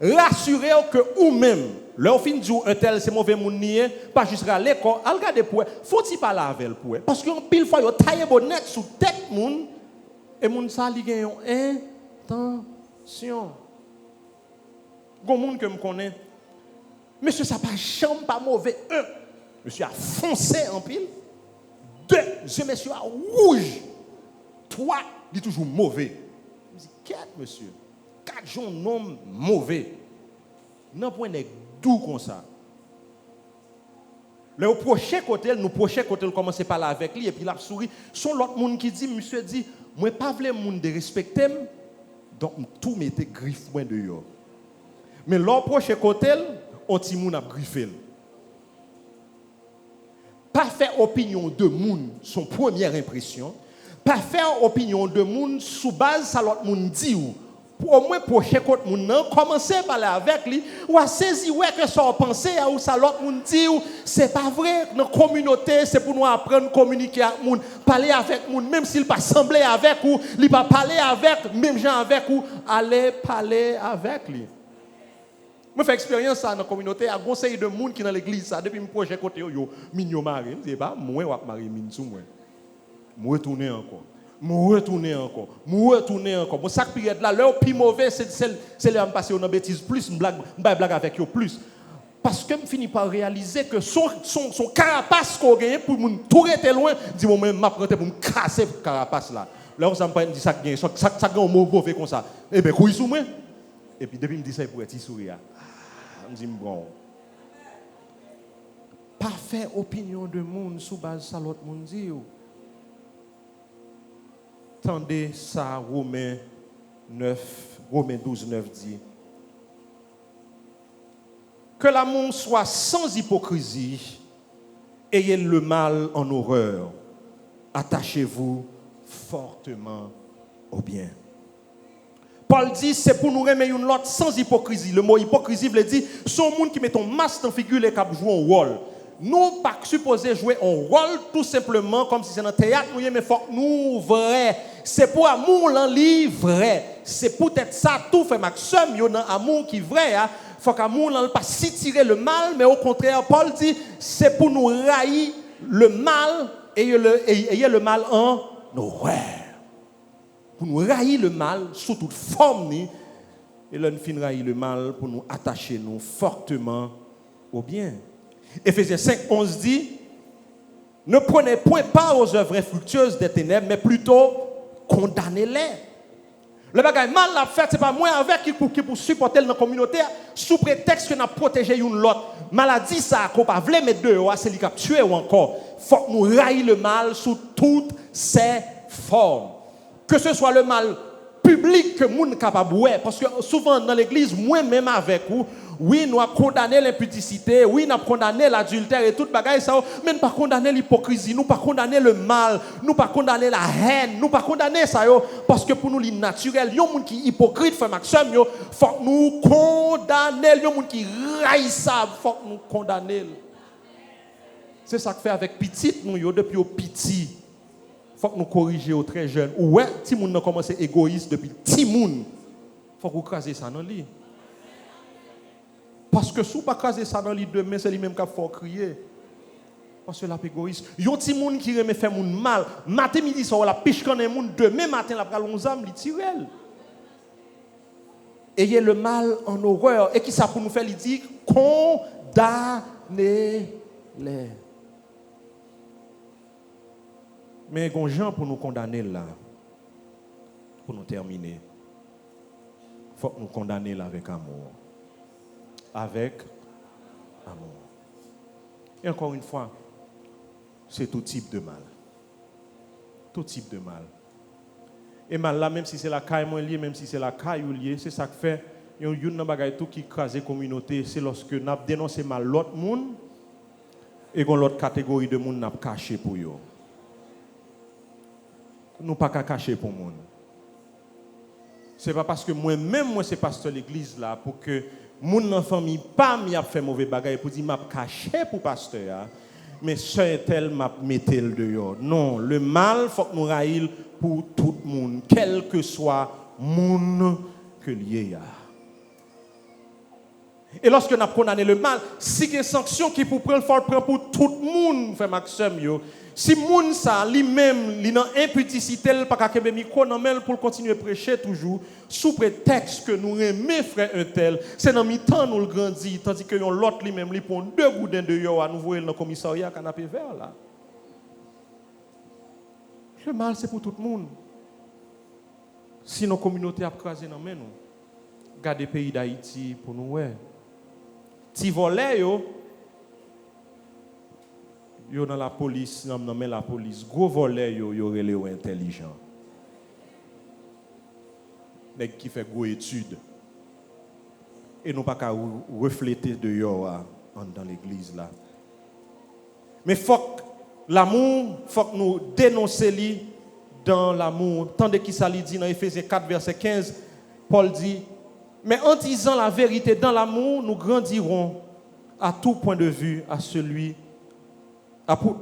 rassurer que ou même leur fin dit un tel c'est mauvais monde nié pas juste à l'école al regarder pour faut-il pas laver pour parce que en pile fois yo tailler bonnet sous tête monde et monde ça li gagne intention gon monde que me connaît monsieur ça pas chambre pas mauvais monsieur a foncé en pile deux monsieur a rouge trois il est toujours mauvais je dis quatre monsieur quatre gens noms mauvais non point nèg doux comme ça le prochain côté nous prochain côté commencer par là avec lui et puis la souris son l'autre monde qui dit monsieur dit moi pas vle monde de respecter donc tout mettait griffe moins dehors mais l'autre prochain côté on ti moun a griffé pas faire opinion de monde son première impression pas faire opinion de monde sous base ça l'autre monde dit ou au moins prochain côté moun nan commencer à parler avec lui ou à saisir ouais que ça penser ou ça l'autre monde dit ou c'est pas vrai dans communauté c'est pour nous apprendre communiquer avec moun parler avec moun même s'il pas sembler avec ou il pas parler avec même gens avec ou aller parler avec lui moi fait expérience ça dans la communauté à conseil de monde qui dans l'église ça depuis mon projet côté yo mignon mari c'est pas moi ou mari min sou moi retourner encore Bon, ça période là, le plus mauvais, c'est là me passer dans bêtise plus, blague avec eux plus. Parce que je finis par réaliser que son carapace qu'on gagne pour me tout rester loin, dit moi même m'apprendre pour me casser le carapace là. Là on me dit ça gagne, ça gagne un mot mauvais comme ça. Eh ben couille sous moi. Et puis depuis me dit ça pour être sourire. Me dit bon. Pas faire opinion de monde sous base ça l'autre monde dit. Tendez ça, Romains 12, 9 dit. Que l'amour soit sans hypocrisie, ayez le mal en horreur, attachez-vous fortement au bien. Paul dit, c'est pour nous remettre une autre sans hypocrisie. Le mot hypocrisie veut dire, son monde qui met ton masque en figure et qui joue un rôle. Nous pas supposé jouer un rôle tout simplement comme si c'est un théâtre nous mais faut nous vrai c'est pour amour l'en vrai c'est peut-être ça tout fait maximum yo dans amour qui vrai faut qu'amour l'en pas si tirer le mal mais au contraire Paul dit c'est pour nous railler le mal et le mal en horreur pour nous railler le mal sous toute forme et l'on fin railler le mal pour nous attacher nous fortement au bien. Éphésiens 5, 11 dit, ne prenez point part aux œuvres infructueuses des ténèbres, mais plutôt condamnez-les. Le bagage mal la fait, c'est pas moi avec qui pour supporter dans la communauté, sous prétexte que nous protéger une l'autre. Maladie, ça, qu'on pas voulu mettre dehors, c'est lui qui a tué ou encore. Faut que nous railler le mal sous toutes ses formes. Que ce soit le mal public que nous sommes capables de parce que souvent dans l'église, moi-même avec vous, oui, nous avons condamné l'impudicité, oui, nous avons condamné l'adultère et tout bagaille ça, mais nous pas condamné l'hypocrisie, nous pas condamné le mal, nous pas condamné la haine, nous pas condamné ça parce que pour nous les naturel, yo monde qui hypocrite fait maximum yo, faut nous condamner, yo monde qui raille ça, faut nous condamner. C'est ça que fait avec petite nous yo depuis au petit. Faut que nous corriger au très jeune. Ouais, ti moun nan commencé égoïste depuis ti moun. Faut que vous craser ça dans lit. Parce que si vous pas craser ça dans lit demain, c'est lui-même qui faut crier. Parce que la égoïste. Yon ti moun qui remet faire moun mal, matin midi soir la piche quand moun demain matin la pral onzam li tirel. Ayez le mal en horreur et qui ça pour nous faire il dit condamnez-les. Mais il y a des gens pour nous condamner là, pour nous terminer. Il faut que nous condamner là avec amour. Avec amour. Et encore une fois, c'est tout type de mal. Tout type de mal. Et mal là, même si c'est la caille moins liée, même si c'est la caille ou liée, c'est ça que fait. Il y a une bagaille tout qui crase la communauté, c'est lorsque nous dénoncé mal l'autre monde et qu'on l'autre catégorie de monde n'a caché pour eux. Nous pas qu'à cacher pour monde. C'est pas parce que moi-même moi c'est pasteur l'église là pour que mon famille pas m'y a fait mauvais bagaille pour dire m'a caché pour pasteur mais sœur tel m'a metté le dehors. Non, le mal faut que nous raïl pour tout le monde quel que soit monde que lié a. Et lorsque nous avons condamné le mal, si il y a une sanction qui pour prendre, il faut prendre pour tout le monde, frère Maxime. Si le monde, ça, lui-même, il a une imputicité, il n'a pas qu'à micro pour continuer à prêcher toujours, sous prétexte que nous aimons frère un tel, c'est dans le temps nous le grandit, tandis que l'autre lui-même, il prend 2 goudins de yo à nous voir dans le commissariat canapé vert là. Le mal, c'est pour tout le monde. Si nos communautés ont crasé dans nous, regardez le pays d'Haïti pour nous. Si volets, yo dans la police, non mais la police, gros volets, yo relé intelligent. Nèg qui fait gros études. Et nous pas qu'à refléter de yo dans l'église là. Mais faut l'amour, faut que nous dénoncer dans l'amour. Tandis qu'il s'allie dit dans Éphésiens 4 verset 15, Paul dit: mais en disant la vérité dans l'amour, nous grandirons à tout point de vue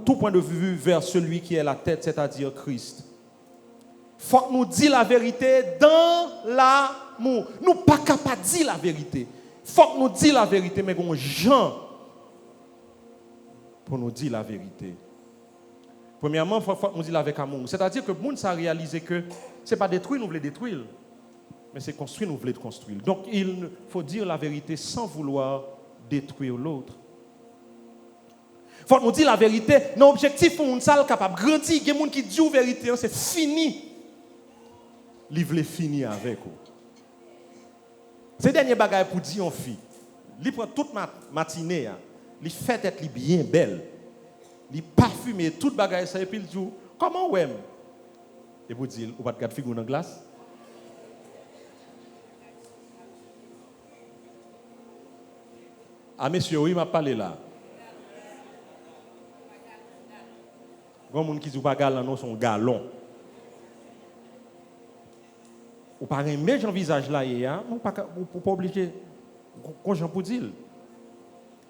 tout point de vue vers celui qui est la tête, c'est-à-dire Christ. Faut que nous disions la vérité dans l'amour. Nous pas capables de dire la vérité. Faut que nous disions la vérité, mais qu'on gens pour nous dire la vérité. Premièrement, il faut que nous disions avec amour. C'est-à-dire que le monde a réalisé que ce n'est pas détruire, nous voulons détruire. Mais c'est construire, nous voulons construire. Donc, il faut dire la vérité sans vouloir détruire l'autre. Il faut nous dire la vérité. Nos objectifs pour une salle capable de grandir. Il y a des gens qui disent la vérité, c'est fini. Ils veulent finir avec vous. C'est dernier bagage pour dire aux filles. Ils prennent toute matinée, ils fait être bien belle. Ils parfument toute bagage ça et puis ils disent comment ouais. Et vous dites, vous pas de garder figure dans la glace? Ah, monsieur, oui, m'a parlé là. Il y a des gens qui disent que non, son galon. Ou pas un méchant visage là, vous n'êtes pas obligé quand j'en peux dire.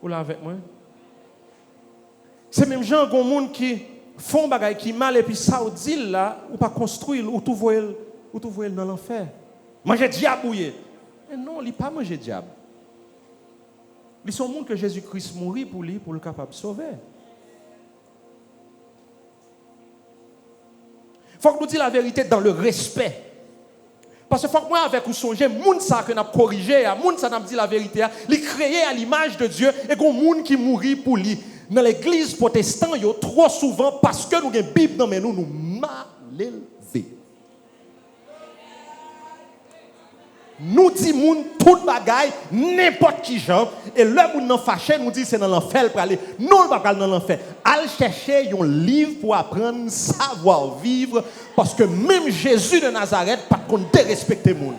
Ou là avec moi. C'est même gens qui ont qui font des choses qui mal et puis ça ou dit là, ou pas construire, ou tout voyer dans l'enfer. Manger diable ouye. Mais non, il n'est pas manger diable. Ils sont monde que Jésus-Christ mourit pour lui, pour le capable de sauver. Il faut que nous disions la vérité dans le respect. Parce que faut que moi avec vous songer, moun ça que n'a corrigé, moun ça n'a dit la vérité, il créé à l'image de Dieu et qu'on moun qui mourit pour lui. Dans l'église protestante, yo trop souvent parce que nous avons une Bible dans nous mal élevés. Nous disons tout bagaille, n'importe qui genre, et le monde nous fâché, nous dit c'est dans l'enfer pour aller. Non, on va pas dans l'enfer. Allez chercher un livre pour apprendre savoir vivre, parce que même Jésus de Nazareth, pas qu'on dérespecte le monde.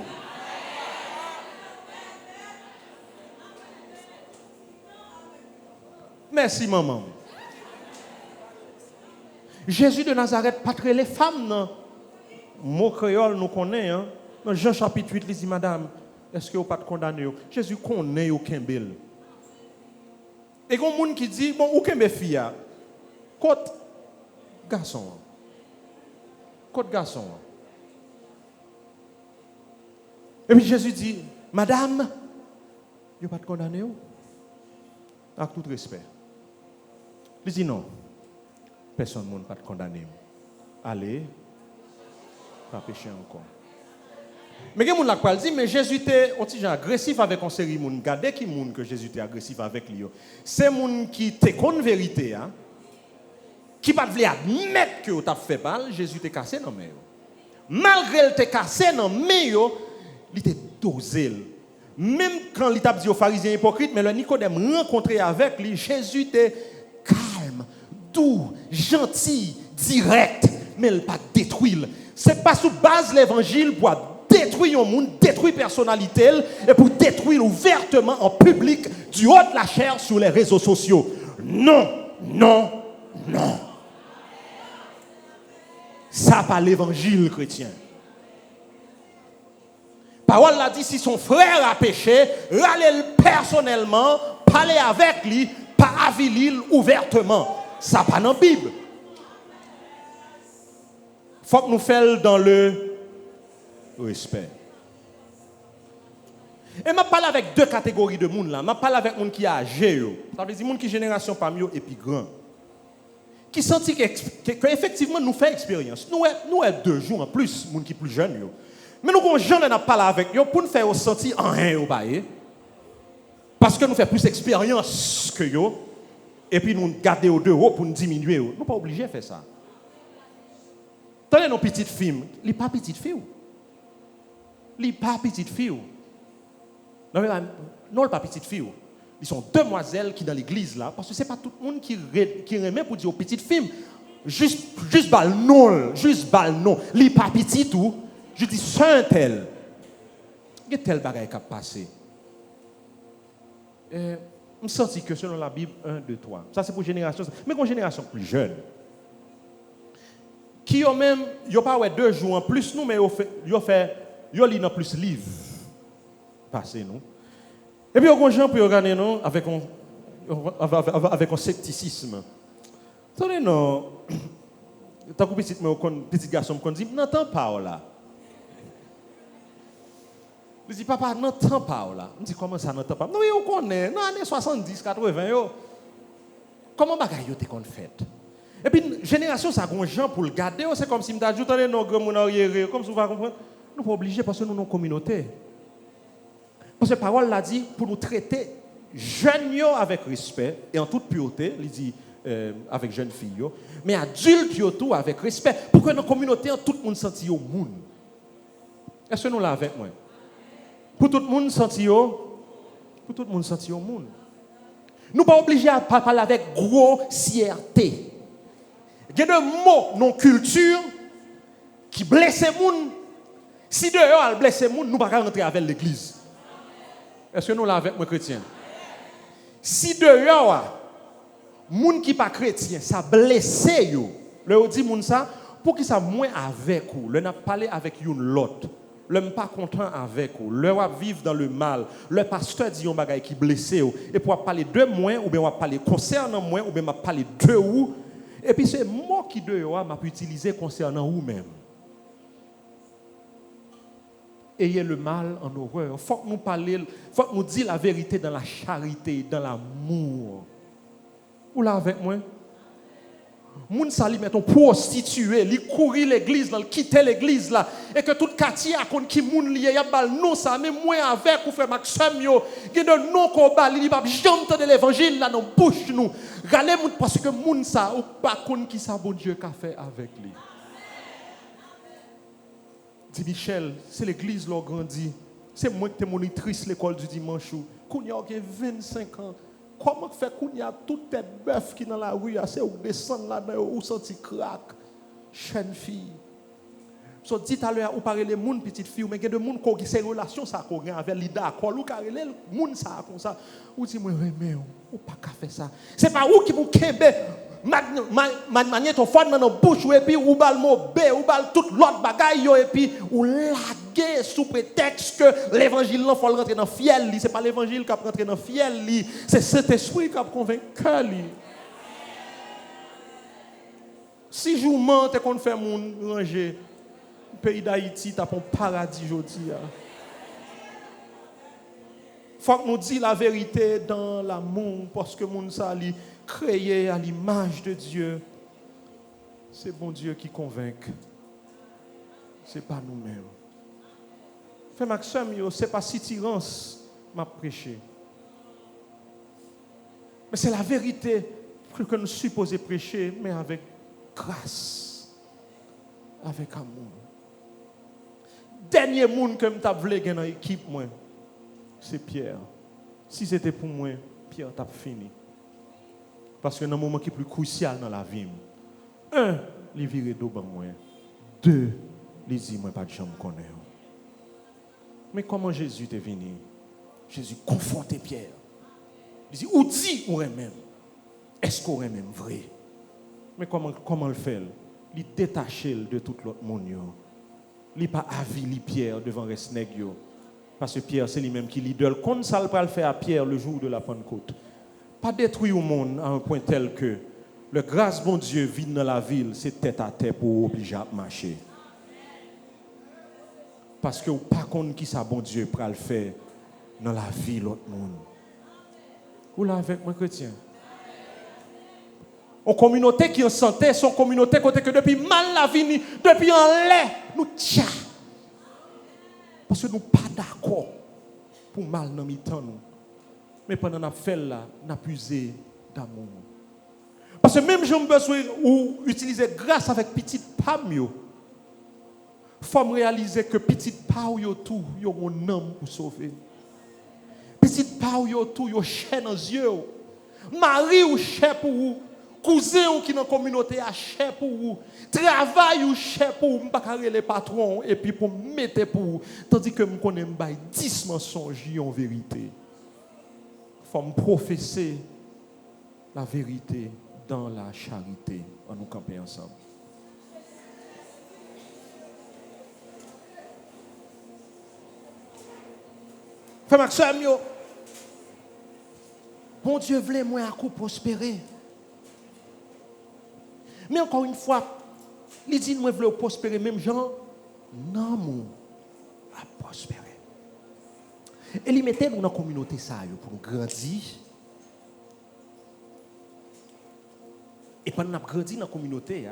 Merci maman. Jésus de Nazareth, pas très les femmes, non. Mot créole, nous connaissons, hein. Dans Jean chapitre 8, il dit, madame, est-ce que vous pas condamné? Jésus connaît aucun bel. Et il y a des gens qui disent, bon, aucun bel fille, côte garçon. Côte garçon. Et puis Jésus dit, madame, vous pas condamné? Avec tout respect. Il dit non, personne ne pas condamné. Allez, pas pécher encore. Mais il y a des gens qui disent, mais Jésus était agressif avec un série de gens. Regardez qui monde que Jésus était agressif avec lui. C'est des gens qui te connaissent la vérité, hein? Qui ne veulent pas admettre que tu as fait mal, Jésus t'a cassé dans les mains. Malgré le t'a cassé dans les mains, il t'a dosé. Même quand il t'a dit aux pharisiens hypocrites, mais le Nicodème rencontré avec lui, Jésus était calme, doux, gentil, direct, mais il n'a pas détruit. Ce n'est pas sous base de l'évangile pour détruire un monde, détruire personnalité et pour détruire ouvertement en public du haut de la chair sur les réseaux sociaux. Non, non, non. Ça pas l'évangile chrétien. Parole l'a dit, si son frère a péché, râlez personnellement, parlez avec lui, pas avilir ouvertement. Ça pas dans la Bible. Faut que nous fassions dans le respect. Et je parle avec deux catégories de monde là. Je parle avec les gens qui sont âgés. Ça veut dire les gens qui génération parmi eux et puis grand. Qui sentit qu'effectivement nous faisons expérience. Nous sommes 2 jours en plus, les gens qui sont plus jeunes. Mais nous avons gens qui parlé avec eux pour nous faire ressentir en rien. Parce que nous faisons plus d'expérience que eux. Et puis nous garder au dehors pour nous diminuer. Nous ne sommes pas obligés de faire ça. Tenez nos petites filles. Ils ne sont pas petites filles. Ils ne sont pas petites filles. Non, non, pas petites filles. Ils sont demoiselles qui sont dans l'église là. Parce que ce n'est pas tout le monde qui remet pour dire aux petites filles. Juste bal non. Juste bal non. Ils ne sont pas petites tout. Je dis, c'est un tel. Il y a tel bagaille qui a passé. Je me sens que selon la Bible, 1, 2, 3. Ça, c'est pour génération. Mais pour une génération plus jeune. Qui ont même, ils n'ont pas 2 jours en plus, nous, mais ils ont lu plus de livres. Passé, nous. Et puis, il y a des gens qui regarder nous avec un scepticisme. Attendez, non. Tant que petit garçon me dit, n'entends pas là. Je dis, papa, n'entends pas là. Je dis, comment ça n'entend pas? Non, mais on connaît, dans les années 70, 80, comment bagaille yo te kon fait? Et puis, génération, ça a gens pour le garder, c'est comme si je disais, attendez, nos grands moun arrière, comme si vous comprenez. Nous ne sommes pas obligés parce que nous sommes une communauté. Parce que la parole l'a dit pour nous traiter jeunes avec respect et en toute pureté, il dit avec jeunes filles, mais adultes tout avec respect pour que dans la communauté, tout le monde sente au monde. Est-ce que nous l'avons avec moi? Pour tout le monde senti pour tout le monde senti au monde. Nous ne sommes pas obligés à parler avec grossièreté. Il y a des mots non culture qui blessent les gens. Si dehors elle blesse les gens, nous ne pouvons pas rentrer avec l'église. Est-ce que nous l'avons avec moi chrétien? Si dehors les gens qui ne sont pas chrétiens, ça blesse yo. Le dit moun ça pour qu'ils soient moins avec vous. Le n'a parlé avec l'autre. Le n'est pas content avec vous. Le va vivre dans le mal. Le pasteur dit un bagay qui blesse vous. Et pour parler de moi, ou bien on va parler concernant moi, ou bien on va parler de vous. Et puis c'est moi qui de vous m'a utilisé concernant vous-même. Ayez le mal en horreur. Il faut que nous parlions, faut que nous disions la vérité dans la charité, dans l'amour. Vous là avec moi? Moun sa li met on prostitué, li courir l'église là, quitter l'église là et que tout quartier a kon ki moun lié y a bal non ça mais moi avec ou frère Maxime yo, gen de non ko bal li pas jamais de l'évangile là dans bouche nous. Rale moun parce que moun sa ou pas kon ki sa bon Dieu qu'a fait avec lui. Dit Michel, c'est l'église là grandi. C'est moi qui t'ai monitrice l'école du dimanche. Kounya a 25 ans. Comment faire qu'on y a toute tête bœuf qui dans la rue, c'est où descendre là-dedans, où senti crack, jeune fille. So dit à l'heure, ou parler les moun petite fille, mais il y a des moun qui ces relations ça qu'on a avec l'ida, d'accord, ou carré les moun ça comme ça. Ou dit moi remé ou pas qu'à faire ça. C'est pas où qui vous kembe manier ton fond dans nos bouche et puis ou bal mot b ou bal toute l'autre bagaille et puis ou laguer sous prétexte que l'évangile là faut rentrer dans fiel, c'est pas l'évangile qui a rentrer dans fiel, c'est cet esprit qui a convaincu lui. Si jou mente qu'on fait mon ranger pays d'Haïti t'as un paradis aujourd'hui. Faut que nous disions la vérité dans l'amour parce que moun sa li créé à l'image de Dieu. C'est bon Dieu qui convainc. C'est pas nous-mêmes. Frère Maxime, c'est pas si tirance m'a prêché. Mais c'est la vérité que nous supposons prêcher, mais avec grâce, avec amour. Dernier monde que je voulais gagner dans l'équipe, c'est Pierre. Si c'était pour moi, Pierre t'a fini. Parce que dans un moment qui est plus crucial dans la vie, 1, il vire d'eau pour moi. 2, il dit, moi, pas de jambe connaître. Mais comment Jésus est venu? Jésus confrontait Pierre. Il dit, ou dit, ou même. Est-ce qu'on est même vrai? Mais comment le fait? Il détache de tout l'autre monde. Il n'est pas avili Pierre devant le reste. Parce que Pierre, c'est lui-même qui l'idole. Comme ça, il va le faire à Pierre le jour de la Pentecôte. Pas détruire le monde à un point tel que le grâce bon Dieu vit dans la ville, c'est tête à tête pour obliger à marcher. Parce que pas contre qui ça bon Dieu pour le faire dans la vie de l'autre monde. Ou là avec moi, chrétien? Une communauté qui est en santé, son communauté côté que depuis mal la vie, depuis en lait, nous tcha. Parce que nous pas d'accord pour mal dans mi-temps nous. Mais pendant qu'on a fait là, on a puisé d'amour. Parce que même j'ai besoin d'utiliser grâce avec petite pam yo. Faut me réaliser que petite pam yo tout, yo mon âme pour sauver. Petite pam yo tout, yo cher dans les yeux. Mari ou cher pour vous. Cousin ou qui dans la communauté a cher pour vous. Travail ou cher pour vous. Pas les patrons et puis pour mettre pour vous. Tandis que je connais 10 mensonges en vérité. Faut me professer la vérité dans la charité. On nous camper ensemble. Frère Maxime, bon Dieu voulait moi à coup prospérer. Mais encore une fois, il dit moi voulais prospérer même gens non mon à prospérer. Et il mettait nous dans la communauté ça pour nous grandir. Et pendant qu'on a grandi dans la communauté,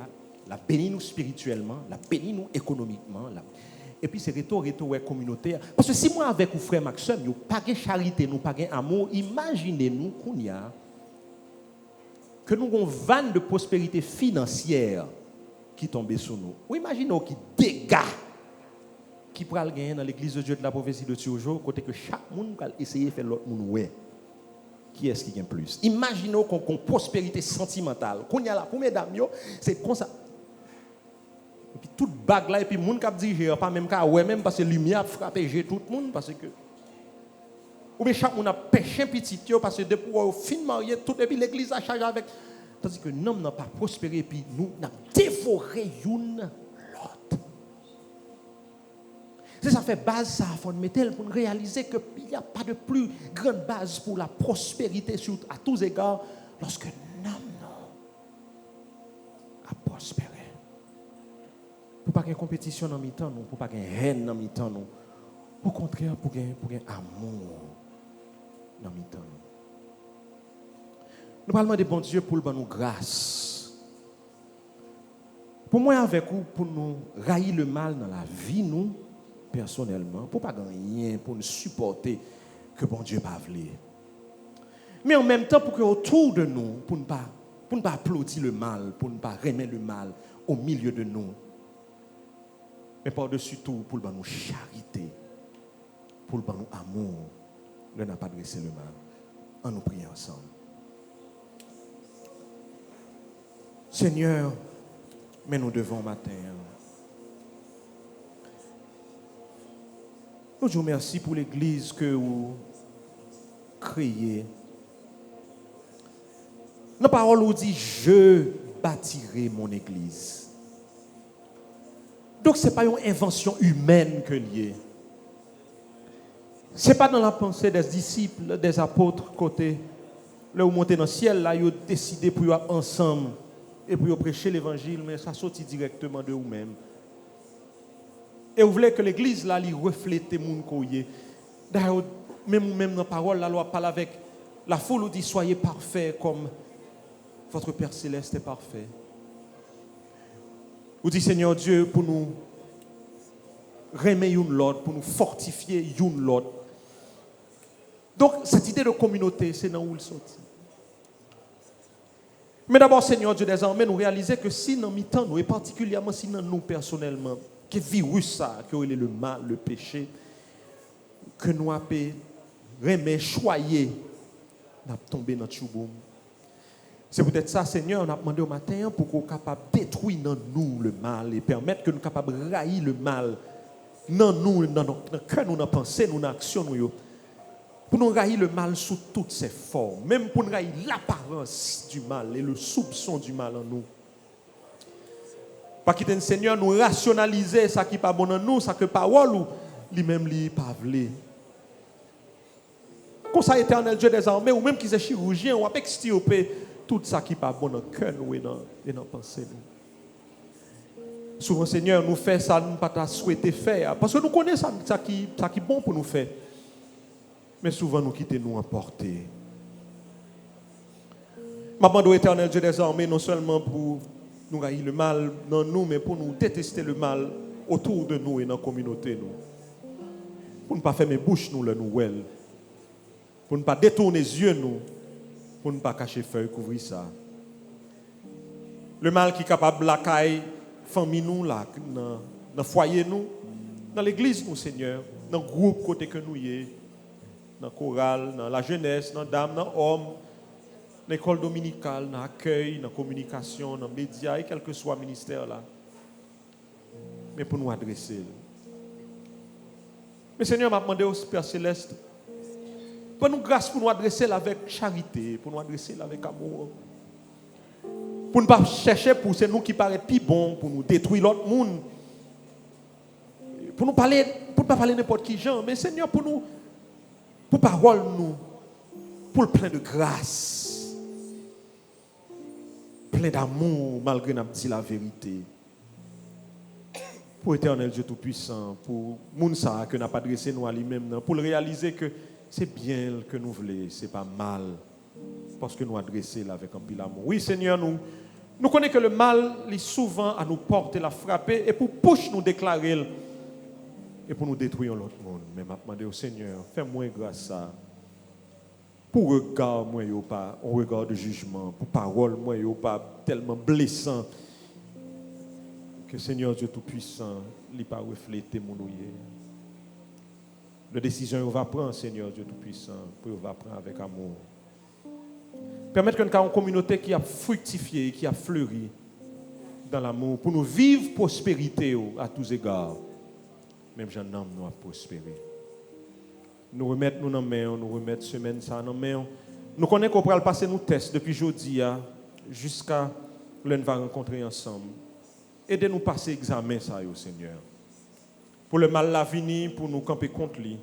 la béni nous spirituellement, la béni nous économiquement. Et puis c'est retour communautaire. Parce que si moi avec vous frère Maxime, nous pas de charité, nous pas de amour, imaginez-nous qu'on y a que nous avons une vanne de prospérité financière qui tombe sur nous. Ou imaginez qui dégâts qui pourra le gagner dans l'église de Dieu de la prophétie de toujours, côté que chaque monde va essayer de faire l'autre monde ouais. Qui est-ce qui gagne plus? Imaginez qu'on a une prospérité sentimentale. Qu'on y a là pour mesdames, c'est comme ça. Et puis toute bague là et puis le monde qui dit pas même qu'à ouais même parce que lumière frappe tout le monde parce que ou bien chaque monde a péché petit parce que depuis au fin marié tout et puis l'église a chargé avec tandis que nous n'a pas prospéré et puis nous n'a dévoré une l'autre. C'est ça fait base ça faut mettre pour réaliser que il n'y a pas de plus grande base pour la prospérité à tous égards lorsque nous a prospéré. Pour pas qu'il y ait compétition dans mi-temps nous, pour pas qu'il y ait haine dans mi-temps nous. Au contraire pour qu'il y ait amour dans mi-temps nous. Nous parlons de bon Dieu pour nous grâce. Pour moi avec vous pour nous railler le mal dans la vie nous personnellement, pour pas gagner pour nous supporter que bon Dieu pas voulu. Mais en même temps pour que autour de nous pour ne pas applaudir le mal, pour ne pas remettre le mal au milieu de nous. Mais par-dessus tout, pour nous charité, pour nous amour, ne n'a pas dressé le mal. En nous priant ensemble. Seigneur, mais nous devons matin. Nous vous remercions pour l'église que vous créez. La parole nous dit, je bâtirai mon église. Donc, ce n'est pas une invention humaine que liée. Ce n'est pas dans la pensée des disciples, des apôtres, côté, là où monter dans le ciel, là, ils ont décidé pour être ensemble et pour prêcher l'évangile, mais ça sortit directement de vous-même. Et vous voulez que l'église, là, lui reflète le monde qu'on y est. D'ailleurs, même dans la parole, la loi parle avec la foule, où dit, soyez parfaits comme votre Père Céleste est parfait. Vous dites, Seigneur Dieu, pour nous remettre une l'autre, pour nous fortifier une l'autre. Donc, cette idée de communauté, c'est dans où il sortit. Mais d'abord, Seigneur Dieu, désormais, nous réalisons que si dans mi-temps, nous, et particulièrement si dans nous personnellement, que virus ça, que est le mal, le péché, que nous avons remettre, choyer, nous avons tombé dans le chouboum. C'est peut-être ça, Seigneur, on a demandé au matin pour qu'on soit capable de détruire dans nous le mal et permettre que nous soyons capables de railler le mal dans nous, dans notre cœur, dans nos pensées, dans nos actions. Pour nous railler le mal sous toutes ses formes, même pour nous railler l'apparence du mal et le soupçon du mal en nous. Pas quitter le Seigneur, nous rationaliser ça qui n'est pas bon en nous, ça que parole ou lui-même lui pas voulu. Comme ça, éternel Dieu des armées, ou même qui est chirurgien, ou avec extirper tout ça qui n'est pas bon dans le cœur nous et dans la pensée. Souvent, Seigneur, nous fait ça, nous ne pas souhaiter faire. Parce que nous connaissons ça qui est bon pour nous faire. Mais souvent, nous quittons nous emporter. Ma demande, éternel Dieu des armées, non seulement pour nous haïr le mal dans nous, mais pour nous détester le mal autour de nous et dans la communauté. Nous. Pour ne pas fermer bouche nous, le nous, pour ne pas détourner les yeux nous, pour ne pas cacher feuille, couvrir ça. Le mal qui est capable de la caille, famille nous, là, dans le foyer nous, dans l'église nous, Seigneur, dans le groupe côté que nous y est, dans la chorale, dans la jeunesse, dans la dame, dans l'homme, dans l'école dominicale, dans l'accueil, dans la communication, dans les médias, et quel que soit le ministère là. Mais pour nous adresser. Mais Seigneur m'a demandé au Père Céleste, pour nous grâce pour nous adresser avec charité, pour nous adresser avec amour. Pour ne pas chercher pour c'est nous qui paraît plus bon, pour nous détruire l'autre monde. Pour ne pas parler n'importe qui gens, mais Seigneur, pour parole nous, pour le plein de grâce, plein d'amour, malgré nous dit la vérité. Pour éternel Dieu Tout-Puissant, pour Mounsa que n'a pas adressé nous à lui-même, pour le réaliser que c'est bien que nous voulons, c'est pas mal, parce que nous adresser là avec un pile amour. Oui Seigneur, nous connaissons que le mal est souvent à nous porter, la frapper, et pour push nous déclarer, et pour nous détruire l'autre monde. Mais m'a demandé au Seigneur, fais-moi grâce ça. Pour regard, moi, yo pas un regard de jugement, pour parole, moi, yo pas tellement blessant, que Seigneur Dieu Tout-Puissant, il pas refléter mon ouïe. La décision qu'on va prendre, Seigneur Dieu Tout-Puissant, pour va prendre avec amour. Permettre que nous ayons une communauté qui a fructifié, qui a fleuri dans l'amour, pour nous vivre prospérité à tous égards. Même j'en homme nous à prospérer. Nous remettre nous dans main, nous remettre semaine ça dans main. Nous connaissons qu'on pourra passer nos tests depuis jeudi jusqu'à l'on va rencontrer ensemble. Aidez-nous passer l'examen ça au Seigneur. Pour le mal la venir, pour nous camper contre lui.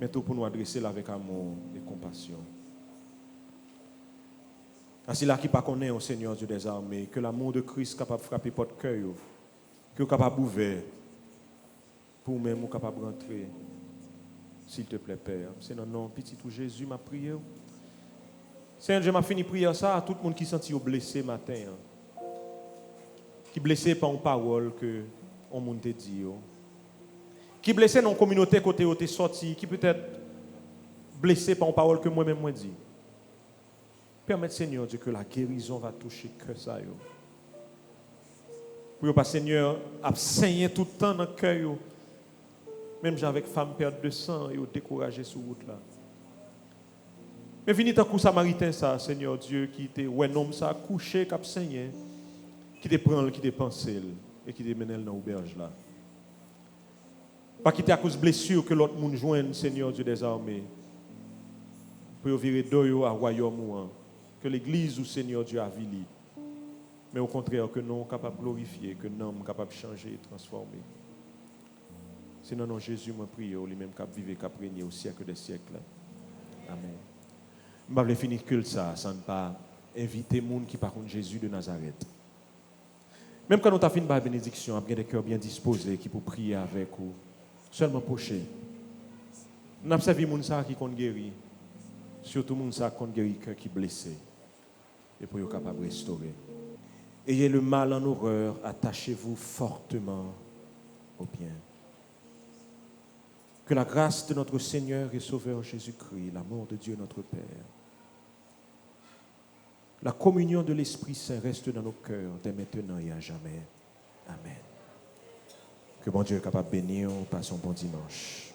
Mais tout pour nous adresser avec amour et compassion. Ainsi là qui pas connaît au Seigneur Dieu des armées, que l'amour de Christ capable de frapper votre cœur, que capable d'ouvrir, pour même capable de rentrer. S'il te plaît, Père. C'est dans le nom petit tout Jésus m'a prié. Seigneur, je m'a fini prier ça à tout le monde qui sentit blessé matin. Qui blessé par une parole que on monde te dit. Qui blessé dans une communauté côté où tu es sorti, qui peut-être blessé par une parole que moi-même moi dit. Permette, Seigneur Dieu, que la guérison va toucher que ça. Pour pas, Seigneur, à saigner tout le temps dans le cœur. Même avec femme perte de sang et découragé sur route là. Mais venez tant coup samaritain ça, Seigneur Dieu, qui était un homme ça couché, qui a saigné, qui te prend, qui te pense et qui te mène dans l'auberge là. Pas quitter à cause de blessure que l'autre monde joigne, Seigneur Dieu des armées. Pour virer d'oyo à royaume que l'église ou Seigneur Dieu a vili. Mais au contraire que nous capable de glorifier, que nous sommes capables de changer et transformer. C'est dans le nom de Jésus, moi prie, lui-même qui vivre et qui régner au siècle des siècles. Amen. Je vais finir que ça, sans ne pas inviter les gens qui parlent de Jésus de Nazareth. Même quand nous avons fini par la bénédiction, nous avons des cœurs bien disposés qui pour prier avec vous. Seulement pocher. Nous avons servi les gens qui sont guéris. Surtout les gens qui sont guéris, qui sont blessés. Et pour être capable de restaurer. Ayez le mal en horreur, attachez-vous fortement au bien. Que la grâce de notre Seigneur et Sauveur Jésus-Christ, l'amour de Dieu notre Père, la communion de l'Esprit Saint reste dans nos cœurs dès maintenant et à jamais. Amen. Que bon Dieu est capable de bénir, passe un bon dimanche.